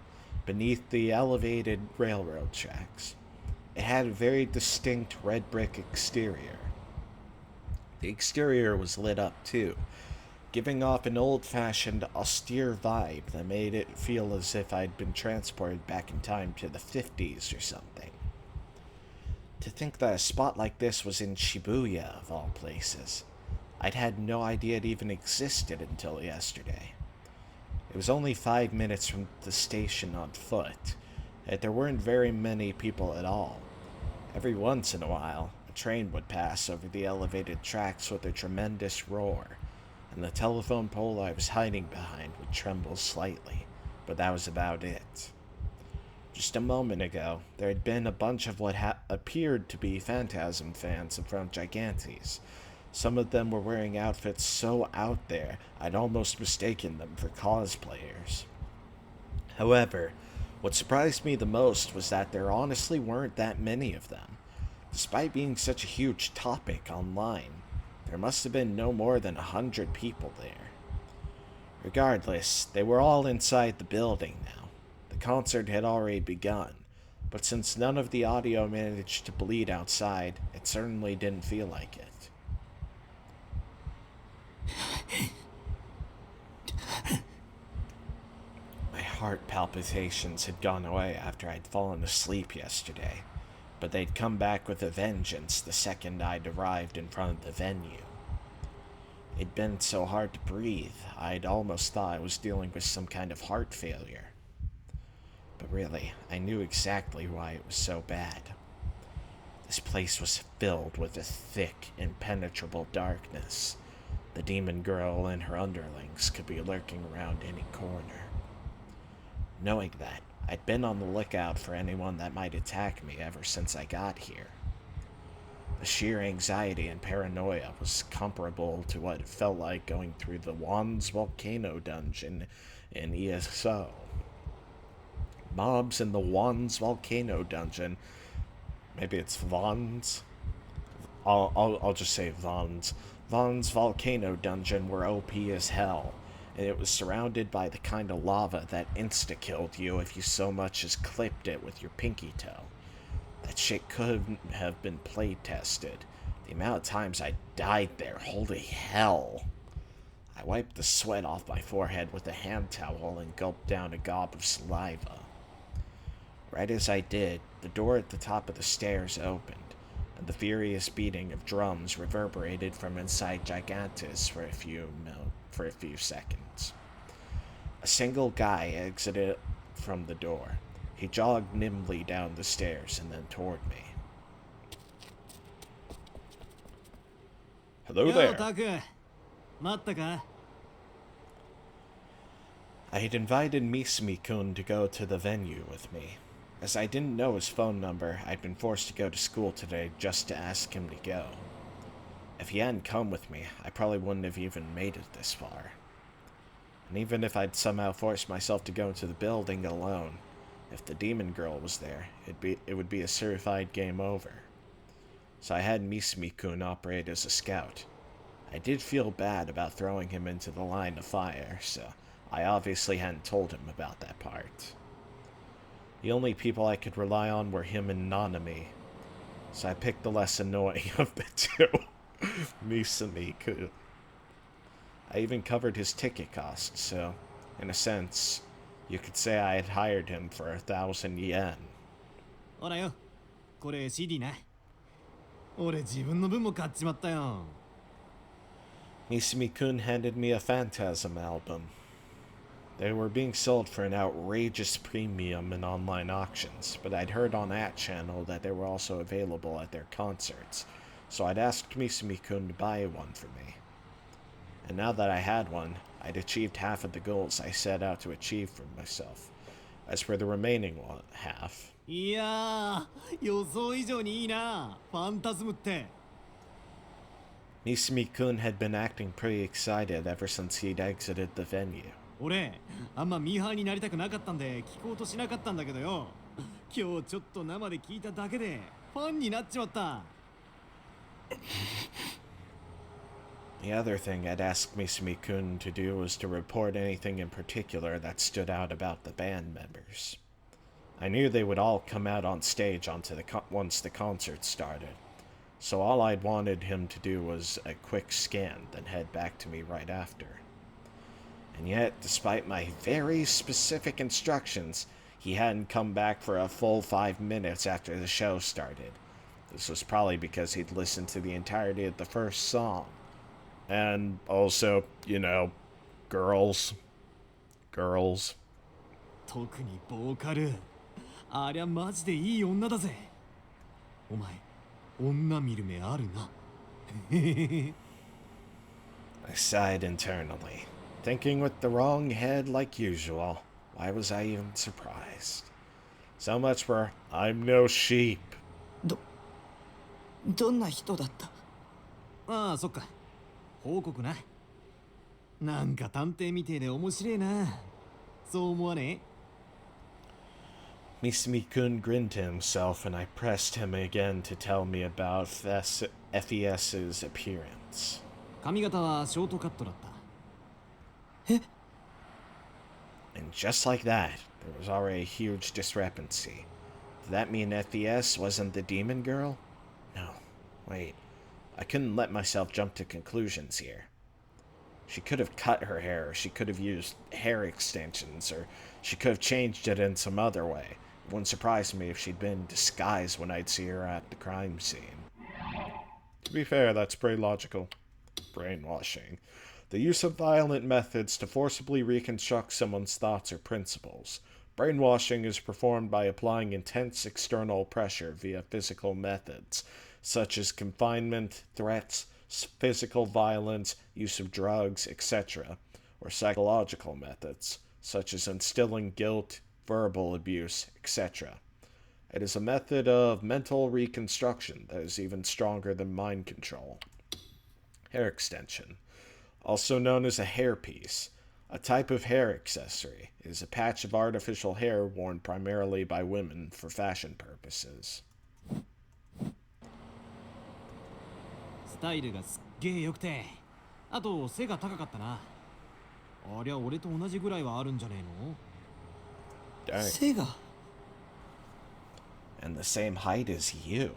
beneath the elevated railroad tracks. It had a very distinct red brick exterior. The exterior was lit up too, giving off an old-fashioned, austere vibe that made it feel as if I'd been transported back in time to the 50s or something. To think that a spot like this was in Shibuya, of all places. I'd had no idea it even existed until yesterday. It was only 5 minutes from the station on foot, yet there weren't very many people at all. Every once in a while, a train would pass over the elevated tracks with a tremendous roar, and the telephone pole I was hiding behind would tremble slightly, but that was about it. Just a moment ago, there had been a bunch of what appeared to be Phantasm fans in front of Gigantes. Some of them were wearing outfits so out there, I'd almost mistaken them for cosplayers. However, what surprised me the most was that there honestly weren't that many of them. Despite being such a huge topic online, there must have been no more than 100 people there. Regardless, they were all inside the building now. The concert had already begun, but since none of the audio managed to bleed outside, it certainly didn't feel like it. My heart palpitations had gone away after I'd fallen asleep yesterday, but they'd come back with a vengeance the second I'd arrived in front of the venue. It'd been so hard to breathe, I'd almost thought I was dealing with some kind of heart failure. But really, I knew exactly why it was so bad. This place was filled with a thick, impenetrable darkness. The demon girl and her underlings could be lurking around any corner. Knowing that, I'd been on the lookout for anyone that might attack me ever since I got here. The sheer anxiety and paranoia was comparable to what it felt like going through the Wands Volcano dungeon in ESO. Mobs in the Wands Volcano dungeon, maybe it's Vons? I'll just say Vons. Von's volcano dungeon were OP as hell, and it was surrounded by the kind of lava that insta-killed you if you so much as clipped it with your pinky toe. That shit couldn't have been play tested. The amount of times I died there, holy hell. I wiped the sweat off my forehead with a hand towel and gulped down a gob of saliva. Right as I did, the door at the top of the stairs opened, and the furious beating of drums reverberated from inside Gigantus for a few seconds. A single guy exited from the door. He jogged nimbly down the stairs and then toward me. Hello there. I had invited Misumi-kun to go to the venue with me. As I didn't know his phone number, I'd been forced to go to school today just to ask him to go. If he hadn't come with me, I probably wouldn't have even made it this far. And even if I'd somehow forced myself to go into the building alone, if the demon girl was there, it would be a certified game over. So I had Misumi-kun operate as a scout. I did feel bad about throwing him into the line of fire, so I obviously hadn't told him about that part. The only people I could rely on were him and Nanami, so I picked the less annoying of the two, Misumi-kun. I even covered his ticket costs, so, in a sense, you could say I had hired him for 1,000 yen. ほらよ、これ CD ね。俺自分の分も買っちまったよ。Misumi-kun handed me a Phantasm album. They were being sold for an outrageous premium in online auctions, but I'd heard on that channel that they were also available at their concerts, so I'd asked Misumi-kun to buy one for me. And now that I had one, I'd achieved half of the goals I set out to achieve for myself. As for the remaining half... いやー、予想以上にいいな、ファンタズムって。Misumi-kun had been acting pretty excited ever since he'd exited the venue. 俺、あんまミーハーになりたくなかったんで聞こうとしなかったんだけどよ。今日ちょっと生で聞いただけでファンになっちまった。The other thing I'd asked Misumi-kun to do was to report anything in particular that stood out about the band members. I knew they would all come out on stage once the concert started, so all I'd wanted him to do was a quick scan, then head back to me right after. And yet, despite my very specific instructions, he hadn't come back for a full 5 minutes after the show started. This was probably because he'd listened to the entirety of the first song. And also, you know, girls. 特にボーカル。ありゃマジでいい女だぜ。お前、女見る目あるな。I sighed internally, thinking with the wrong head like usual. Why was I even surprised? So much for I'm no sheep. どんな人だった？ああ、そっか。報告な。なんか探偵みてえで面白いな。そう思わねえ？ Misumi-kun grinned to himself, and I pressed him again to tell me about FES's appearance. 髪型はショートカットだった。え？ And just like that, there was already a huge discrepancy. Did that mean FES wasn't the demon girl? No. Wait. I couldn't let myself jump to conclusions here. She could have cut her hair, or she could have used hair extensions, or she could have changed it in some other way. It wouldn't surprise me if she'd been in disguise when I'd see her at the crime scene. To be fair, that's pretty logical. Brainwashing. The use of violent methods to forcibly reconstruct someone's thoughts or principles. Brainwashing is performed by applying intense external pressure via physical methods, such as confinement, threats, physical violence, use of drugs, etc., or psychological methods, such as instilling guilt, verbal abuse, etc. It is a method of mental reconstruction that is even stronger than mind control. Hair extension, also known as a hairpiece, a type of hair accessory, is a patch of artificial hair worn primarily by women for fashion purposes. スタイルがすっげえ良くて、あと背が高かったな。ありゃ俺と同じぐらいはあるんじゃねえの？ Dang. 背が And the same height as you.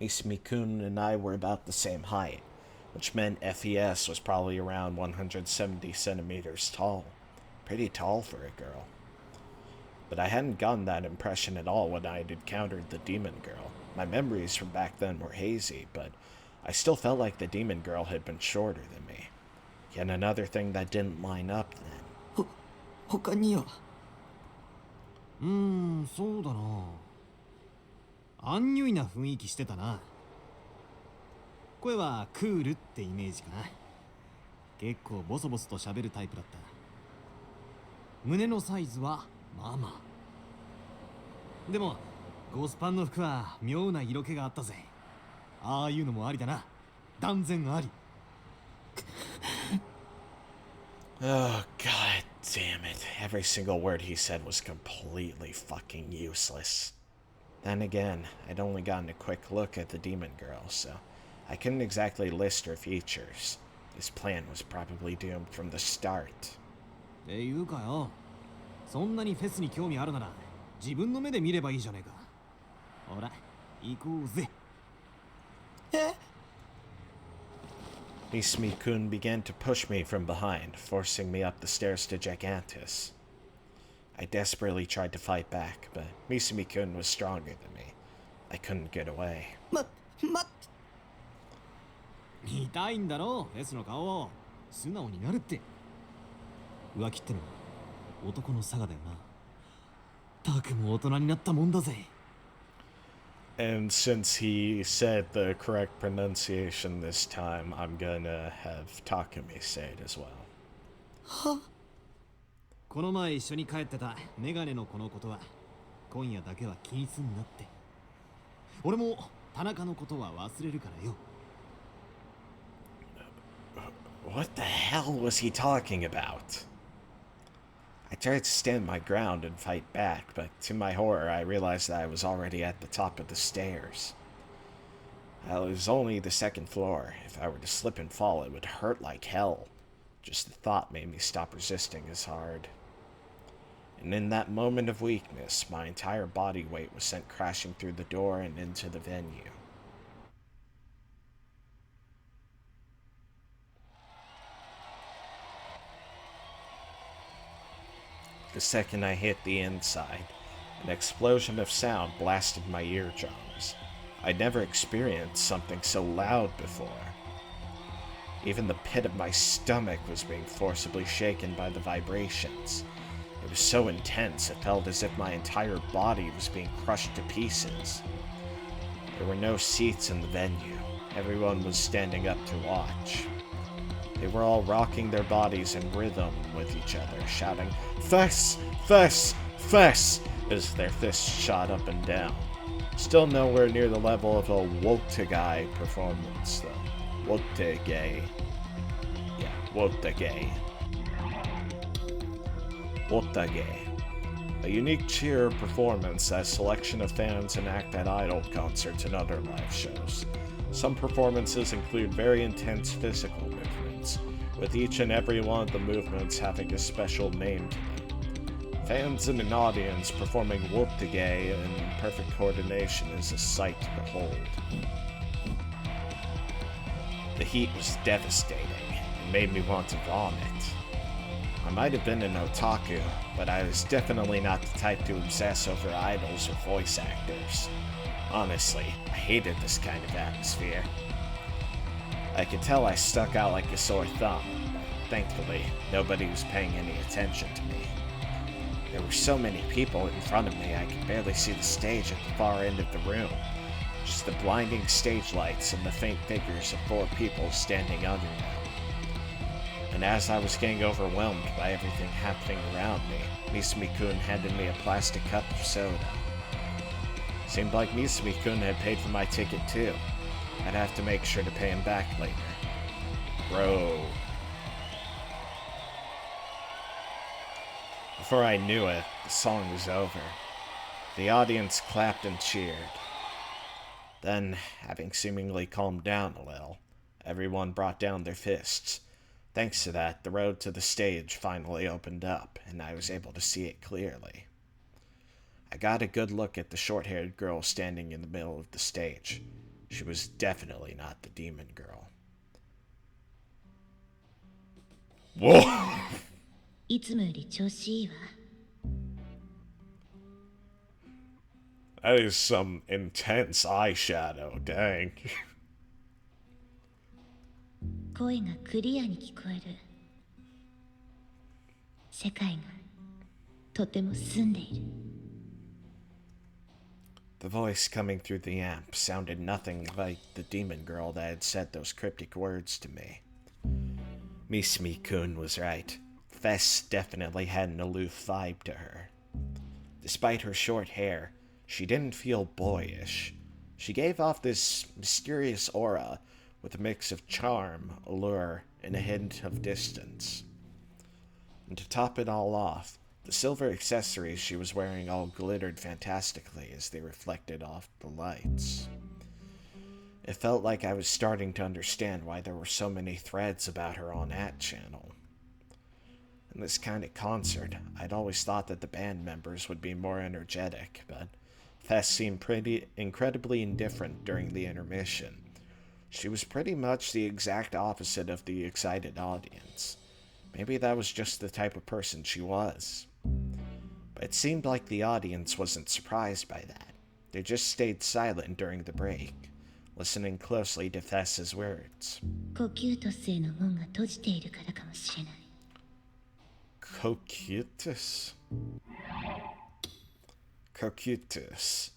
Misumi-kun and I were about the same height. which meant FES was probably around 170 centimeters tall. Pretty tall for a girl. But I hadn't gotten that impression at all when I had encountered the demon girl. My memories from back then were hazy, but I still felt like the demon girl had been shorter than me. Yet another thing that didn't line up then. 他にはそうだな。アンニュイな雰囲気してたな。声はクールってイメージかな。結構ボソボソと喋るタイプだった。胸のサイズはまあまあ。でもゴスパンの服は妙な色気があったぜ。ああいうのもありだな。断然あり。Oh, god damn it. Every single word he said was completely fucking useless. Then again, I'd only gotten a quick look at the demon girl, so I couldn't exactly list her features. This plan was probably doomed from the start. っていうかよ、そんなにフェスに興味あるなら自分の目で見ればいいじゃねえか。ほら、行こうぜ。Misumi-kun began to push me from behind, forcing me up the stairs to Gigantus. I desperately tried to fight back, but Misumi-kun was stronger than me. I couldn't get away. 見たいんだろ、フェスの顔を。素直になるって。浮気ってのは男の差がだよな。たくも大人になったもんだぜ。And since he said the correct pronunciation this time, I'm gonna have Takumi say it as well. この前一緒に帰ってたメガネの子のことは今夜だけは気にすんなって。俺も田中のことは忘れるからよ。What the hell was he talking about? I tried to stand my ground and fight back, but to my horror, I realized that I was already at the top of the stairs. Well, it was only the second floor. If I were to slip and fall, it would hurt like hell. Just the thought made me stop resisting as hard. And in that moment of weakness, my entire body weight was sent crashing through the door and into the venue. The second I hit the inside, an explosion of sound blasted my eardrums. I'd never experienced something so loud before. Even the pit of my stomach was being forcibly shaken by the vibrations. It was so intense, it felt as if my entire body was being crushed to pieces. There were no seats in the venue. Everyone was standing up to watch. They were all rocking their bodies in rhythm with each other, shouting, "Fess! Fess! Fess!" as their fists shot up and down. Still nowhere near the level of a Wotage performance, though. Wotage. Yeah, Wotage. Wotage. A unique cheer performance as selection of fans enact at idol concerts and other live shows. Some performances include very intense physical movements, with each and every one of the movements having a special name to them. Fans in an audience performing Wotage in perfect coordination is a sight to behold. The heat was devastating and made me want to vomit. I might have been an otaku, but I was definitely not the type to obsess over idols or voice actors. Honestly, I hated this kind of atmosphere. I could tell I stuck out like a sore thumb, but thankfully, nobody was paying any attention to me. There were so many people in front of me I could barely see the stage at the far end of the room. Just the blinding stage lights and the faint figures of 4 people standing under them. And as I was getting overwhelmed by everything happening around me, Misumi-kun handed me a plastic cup of soda. Seemed like Misumi-kun had paid for my ticket too. I'd have to make sure to pay him back later. Bro. Before I knew it, the song was over. The audience clapped and cheered. Then, having seemingly calmed down a little, everyone brought down their fists. Thanks to that, the road to the stage finally opened up, and I was able to see it clearly. I got a good look at the short-haired girl standing in the middle of the stage. She was definitely not the demon girl. Whoa! いつもより調子いいわ。 That is some intense eyeshadow, dang. 声がクリアに聞こえる。世界がとても澄んでいる。 The voice coming through the amp sounded nothing like the demon girl that had said those cryptic words to me. Miss Mikun was right. Fess definitely had an aloof vibe to her. Despite her short hair, she didn't feel boyish. She gave off this mysterious aura with a mix of charm, allure, and a hint of distance. And to top it all off, the silver accessories she was wearing all glittered fantastically as they reflected off the lights. It felt like I was starting to understand why there were so many threads about her on that channel. In this kind of concert, I'd always thought that the band members would be more energetic, but Fess seemed incredibly indifferent during the intermission. She was pretty much the exact opposite of the excited audience. Maybe that was just the type of person she was. But it seemed like the audience wasn't surprised by that. They just stayed silent during the break, listening closely to Fess's words. 呼吸と性の門が閉じているからかもしれない。 Cocytus. Cocytus.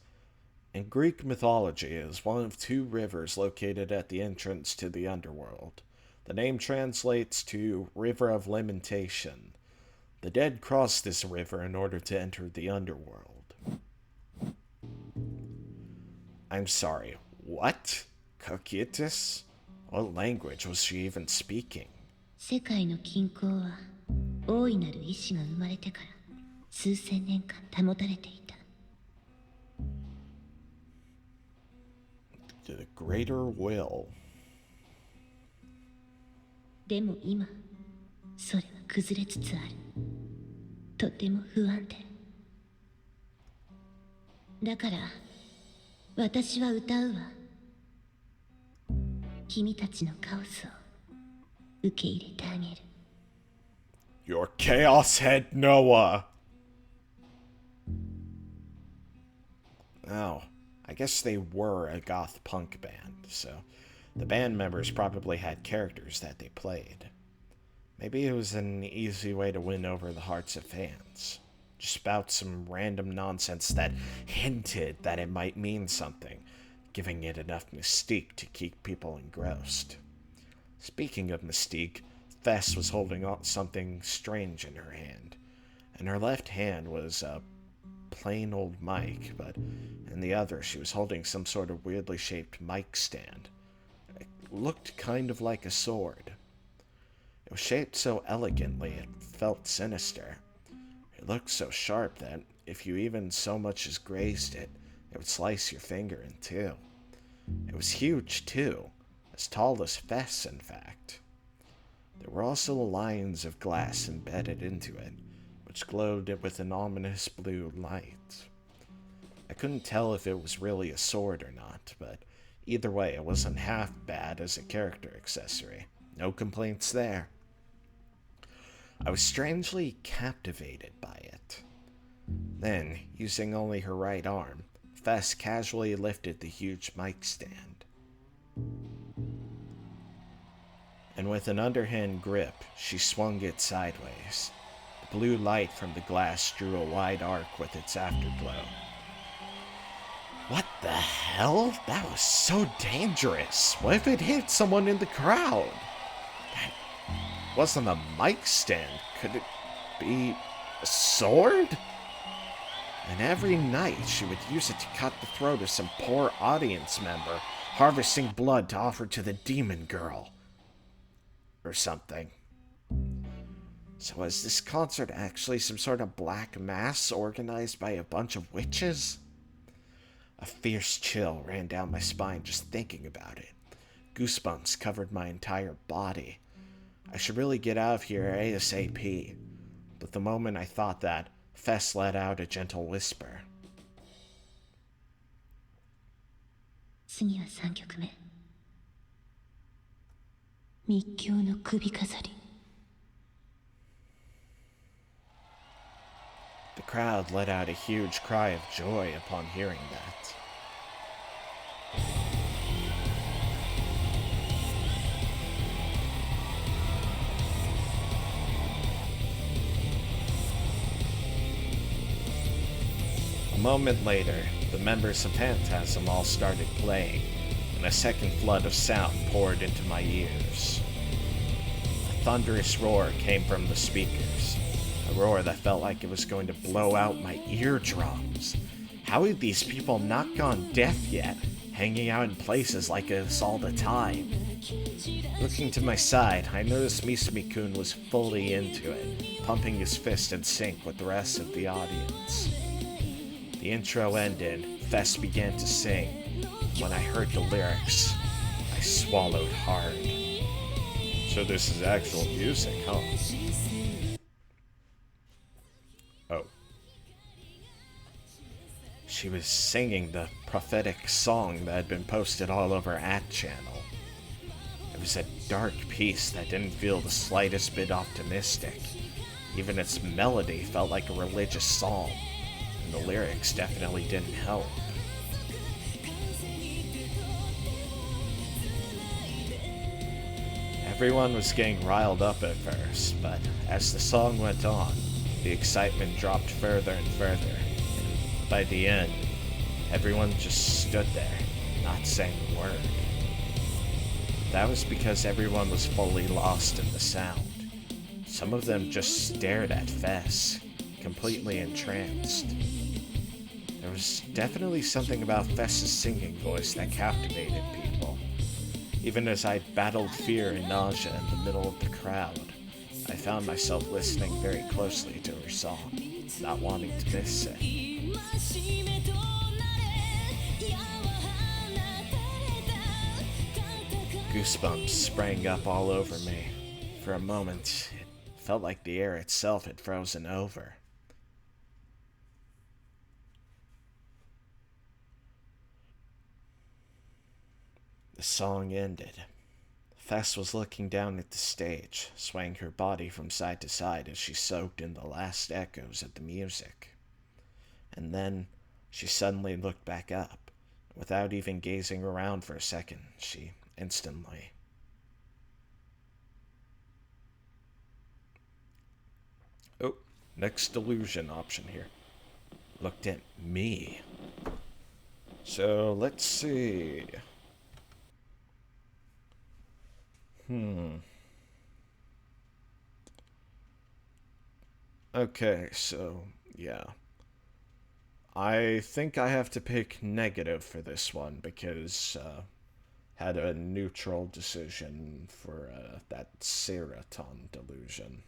In Greek mythology, is one of two rivers located at the entrance to the underworld. The name translates to River of Lamentation. The dead cross this river in order to enter the underworld. I'm sorry, what? Cocytus? What language was she even speaking? 世界の均衡は大いなる意志が生まれてから数千年間保たれていた。 The greater will. でも今それは崩れつつある。とても不安定。だから私は歌うわ。君たちのカオスを受け入れてあげる。 Your chaos head Noah. Oh, I guess they were a goth punk band, so the band members probably had characters that they played. Maybe it was an easy way to win over the hearts of fans. Just spout some random nonsense that hinted that it might mean something, giving it enough mystique to keep people engrossed. Speaking of mystique, Fess was holding something strange in her hand. In her left hand was a plain old mic, but in the other she was holding some sort of weirdly shaped mic stand. It looked kind of like a sword. It was shaped so elegantly it felt sinister. It looked so sharp that if you even so much as grazed it, it would slice your finger in two. It was huge too, as tall as Fess in fact. There were also lines of glass embedded into it, which glowed with an ominous blue light. I couldn't tell if it was really a sword or not, but either way it wasn't half bad as a character accessory. No complaints there. I was strangely captivated by it. Then, using only her right arm, Fess casually lifted the huge mic stand. And with an underhand grip, she swung it sideways. The blue light from the glass drew a wide arc with its afterglow. What the hell? That was so dangerous. What if it hit someone in the crowd? That wasn't a mic stand. Could it be a sword? And every night she would use it to cut the throat of some poor audience member, harvesting blood to offer to the demon girl. Or something. So was this concert actually some sort of black mass organized by a bunch of witches? A fierce chill ran down my spine just thinking about it. Goosebumps covered my entire body. I should really get out of here ASAP. But the moment I thought that, Fess let out a gentle whisper. 次は3曲目。密教の首飾り。The crowd let out a huge cry of joy upon hearing that. A moment later, the members of Phantasm all started playing, and a second flood of sound poured into my ears. A thunderous roar came from the speakers, a roar that felt like it was going to blow out my eardrums. How had these people not gone deaf yet, hanging out in places like this all the time? Looking to my side, I noticed Misumi-kun was fully into it, pumping his fist in sync with the rest of the audience. The intro ended, Fess began to sing. When I heard the lyrics, I swallowed hard. So this is actual music, huh? Oh. She was singing the prophetic song that had been posted all over At channel. It was a dark piece that didn't feel the slightest bit optimistic. Even its melody felt like a religious psalm, and the lyrics definitely didn't help. Everyone was getting riled up at first, but as the song went on, the excitement dropped further and further, and by the end, everyone just stood there, not saying a word. That was because everyone was fully lost in the sound. Some of them just stared at Fess, completely entranced. There was definitely something about Fess's singing voice that captivated people. Even as I battled fear and nausea in the middle of the crowd, I found myself listening very closely to her song, not wanting to miss it. Goosebumps sprang up all over me. For a moment, it felt like the air itself had frozen over. The song ended. Fess was looking down at the stage, swaying her body from side to side as she soaked in the last echoes of the music. And then, she suddenly looked back up. Without even gazing around for a second, she instantly... Oh, next delusion option here. Looked at me. So, let's see... Okay, so, yeah. I think I have to pick negative for this one because, had a neutral decision for, that Seraton delusion.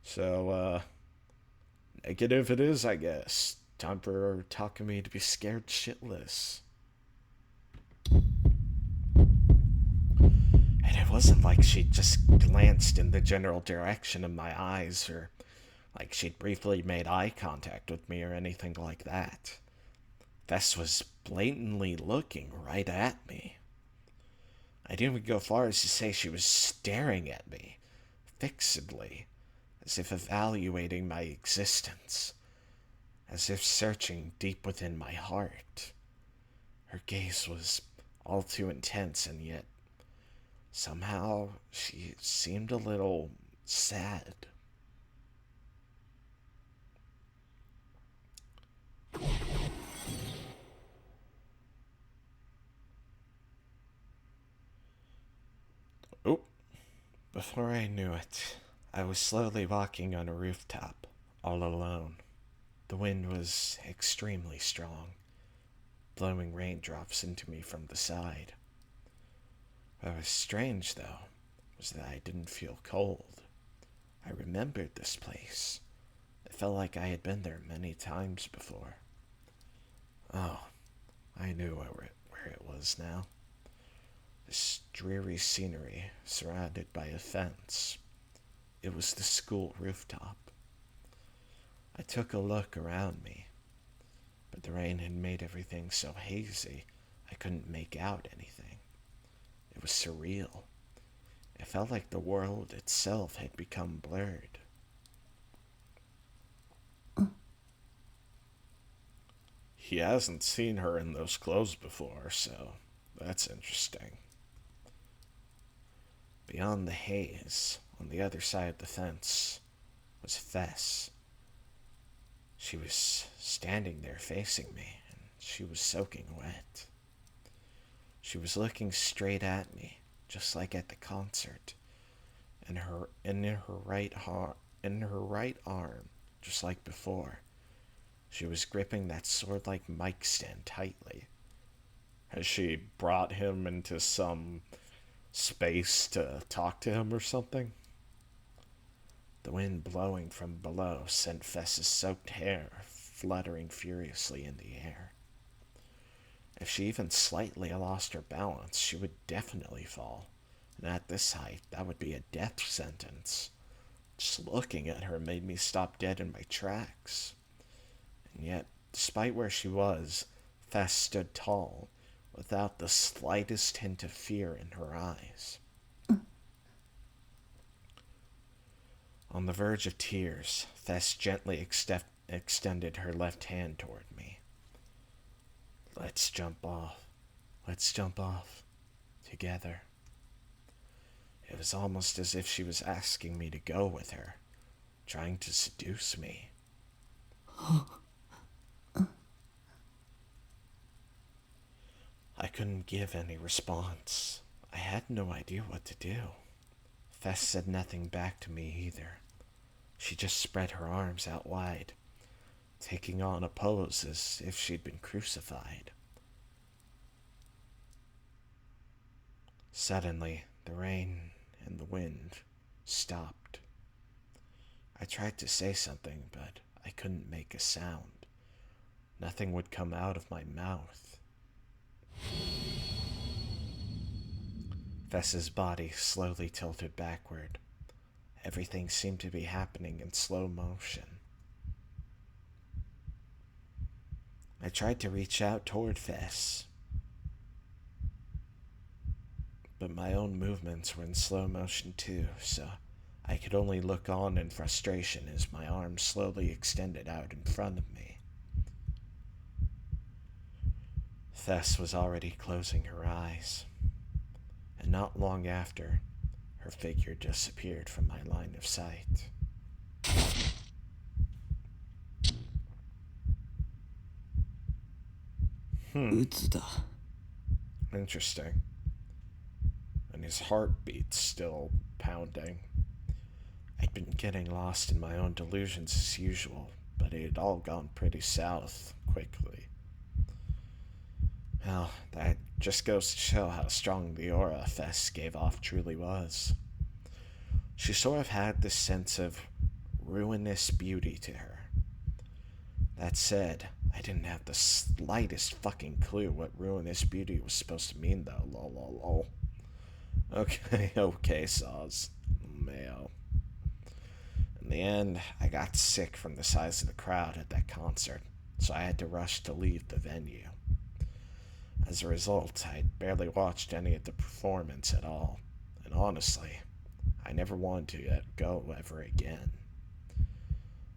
So, negative it is, I guess. Time for Takumi to be scared shitless. And it wasn't like she just glanced in the general direction of my eyes, or like she'd briefly made eye contact with me or anything like that. Fess was blatantly looking right at me. I'd even go far as to say she was staring at me, fixedly, as if evaluating my existence, as if searching deep within my heart. Her gaze was all too intense, and yet somehow she seemed a little sad. Oh, before I knew it, I was slowly walking on a rooftop, all alone. The wind was extremely strong, blowing raindrops into me from the side. What was strange, though, was that I didn't feel cold. I remembered this place. It felt like I had been there many times before. Oh, I knew where it was now. This dreary scenery, surrounded by a fence. It was the school rooftop. I took a look around me, but the rain had made everything so hazy I couldn't make out anything. It was surreal. It felt like the world itself had become blurred. he hasn't seen her in those clothes before, so that's interesting. Beyond the haze, on the other side of the fence, was Fess. She was standing there facing me, and she was soaking wet. She was looking straight at me, just like at the concert, and in her right arm, just like before, she was gripping that sword-like mic stand tightly. Has she brought him into some space to talk to him or something? The wind blowing from below sent Fess's soaked hair fluttering furiously in the air. If she even slightly lost her balance, she would definitely fall. And at this height, that would be a death sentence. Just looking at her made me stop dead in my tracks. And yet, despite where she was, Fess stood tall, without the slightest hint of fear in her eyes. On the verge of tears, Fess gently extended her left hand toward me. Let's jump off. Let's jump off. Together. It was almost as if she was asking me to go with her, trying to seduce me. I couldn't give any response. I had no idea what to do. Fess said nothing back to me either. She just spread her arms out wide, taking on a pose as if she'd been crucified. Suddenly, the rain and the wind stopped. I tried to say something, but I couldn't make a sound. Nothing would come out of my mouth. Fess's body slowly tilted backward. Everything seemed to be happening in slow motion. I tried to reach out toward Fess, but my own movements were in slow motion too, so I could only look on in frustration as my arms slowly extended out in front of me. Fess was already closing her eyes, and not long after, her figure disappeared from my line of sight. Interesting. And his heartbeat's still pounding. I'd been getting lost in my own delusions as usual, but it had all gone pretty south quickly. Well, that just goes to show how strong the aura Fess gave off truly was. She sort of had this sense of ruinous beauty to her. That said, I didn't have the slightest fucking clue what ruinous beauty was supposed to mean though, lol. Okay, CoZ. Mayo. In the end, I got sick from the size of the crowd at that concert, so I had to rush to leave the venue. As a result, I'd barely watched any of the performance at all, and honestly, I never wanted to go ever again.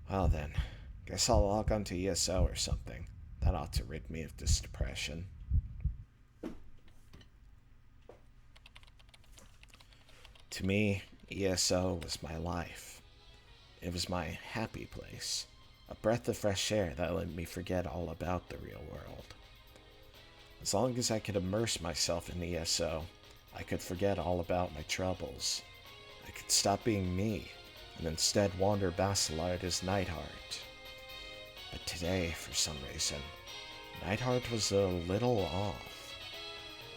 Well then, guess I'll log on to ESO or something. That ought to rid me of this depression. To me, ESO was my life. It was my happy place, a breath of fresh air that let me forget all about the real world. As long as I could immerse myself in ESO, I could forget all about my troubles. I could stop being me, and instead wander Basilard as Neidhart. But today, for some reason, Neidhart was a little off.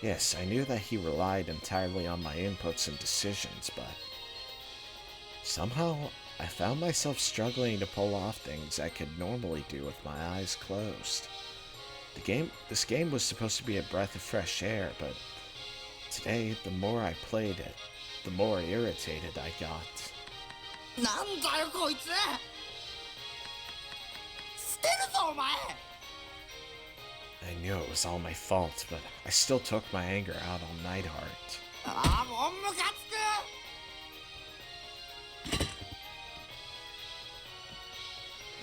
Yes, I knew that he relied entirely on my inputs and decisions, but somehow I found myself struggling to pull off things I could normally do with my eyes closed. This game was supposed to be a breath of fresh air, but today, the more I played it, the more irritated I got. なんだよこいつ捨てるぞお前 I knew it was all my fault, but I still took my anger out on Neidhart. ああもうムカつく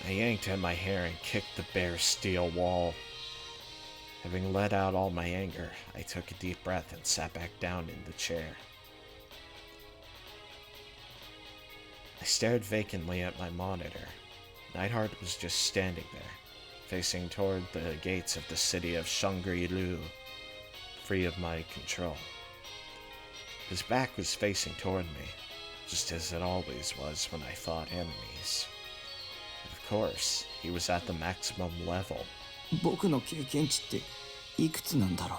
I yanked at my hair and kicked the bare steel wall. Having let out all my anger, I took a deep breath and sat back down in the chair. I stared vacantly at my monitor. Neidhart was just standing there, facing toward the gates of the city of Shangri-Lu, free of my control. His back was facing toward me, just as it always was when I fought enemies. Of course, he was at the maximum level. 僕の経験値っていくつなんだろう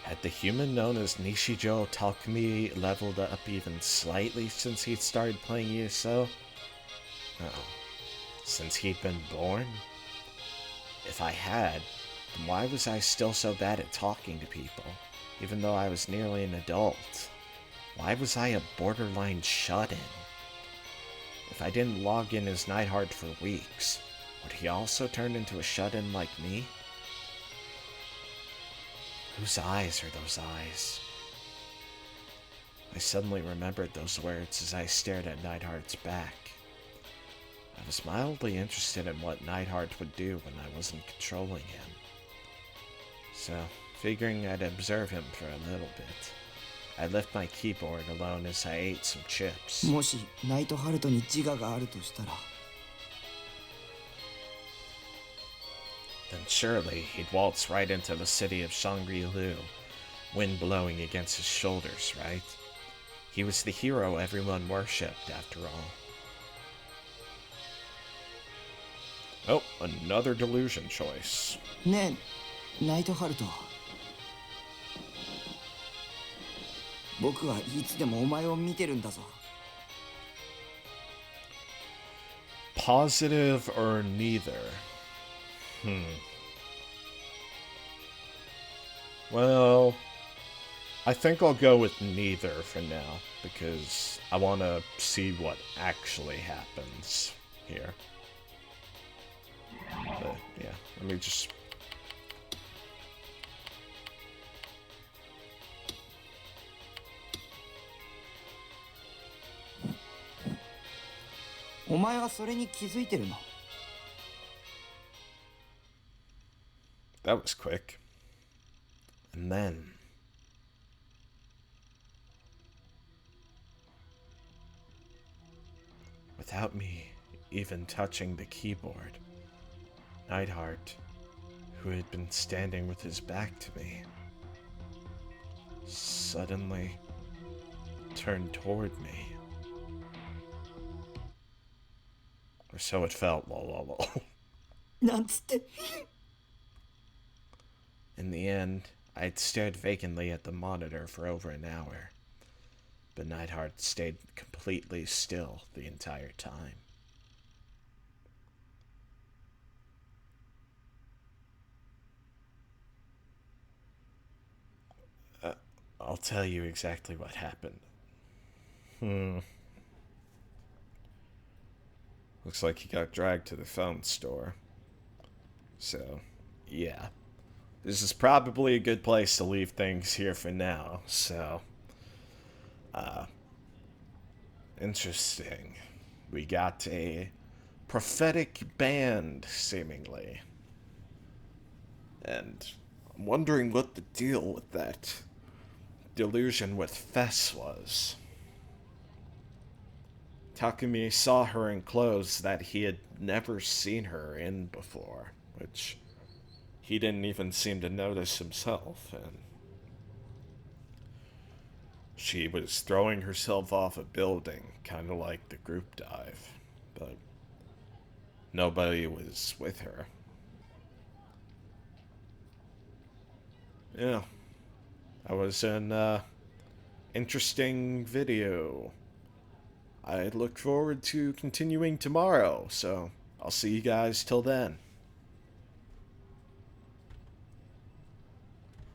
Had the human known as Nishijo Takumi leveled up even slightly since he'd started playing ESO? No. Since he'd been born? If I had, then why was I still so bad at talking to people, even though I was nearly an adult? Why was I a borderline shut-in? If I didn't log in as Neidhart for weeks, would he also turn into a shut-in like me? Whose eyes are those eyes? I suddenly remembered those words as I stared at Neidhart's back. I was mildly interested in what Neidhart would do when I wasn't controlling him. So, figuring I'd observe him for a little bit, I left my keyboard alone as I ate some chips. もしナイトハルトに自我があるとしたら Then surely he'd waltz right into the city of Shangri-Lu, wind blowing against his shoulders, right? He was the hero everyone worshipped, after all. Oh, another delusion choice. ねえナイトハルト僕はいつでもお前を見てるんだぞ Positive or neither? Well, I think I'll go with neither for now, because I want to see what actually happens here. But, yeah, let me just...お前はそれに気づいてるの That was quick. And then... without me even touching the keyboard, Neidhart, who had been standing with his back to me, suddenly turned toward me. Or so it felt, lol. なんつって In the end, I'd stared vacantly at the monitor for over an hour, but Neidhart stayed completely still the entire time. I'll tell you exactly what happened. Looks like he got dragged to the phone store. So, yeah. This is probably a good place to leave things here for now, so... interesting. We got a prophetic band, seemingly. And I'm wondering what the deal with that delusion with Fess was. Takumi saw her in clothes that he had never seen her in before, which he didn't even seem to notice himself, and she was throwing herself off a building, kind of like the group dive, but nobody was with her. Yeah, that was an interesting video. I look forward to continuing tomorrow, so I'll see you guys till then.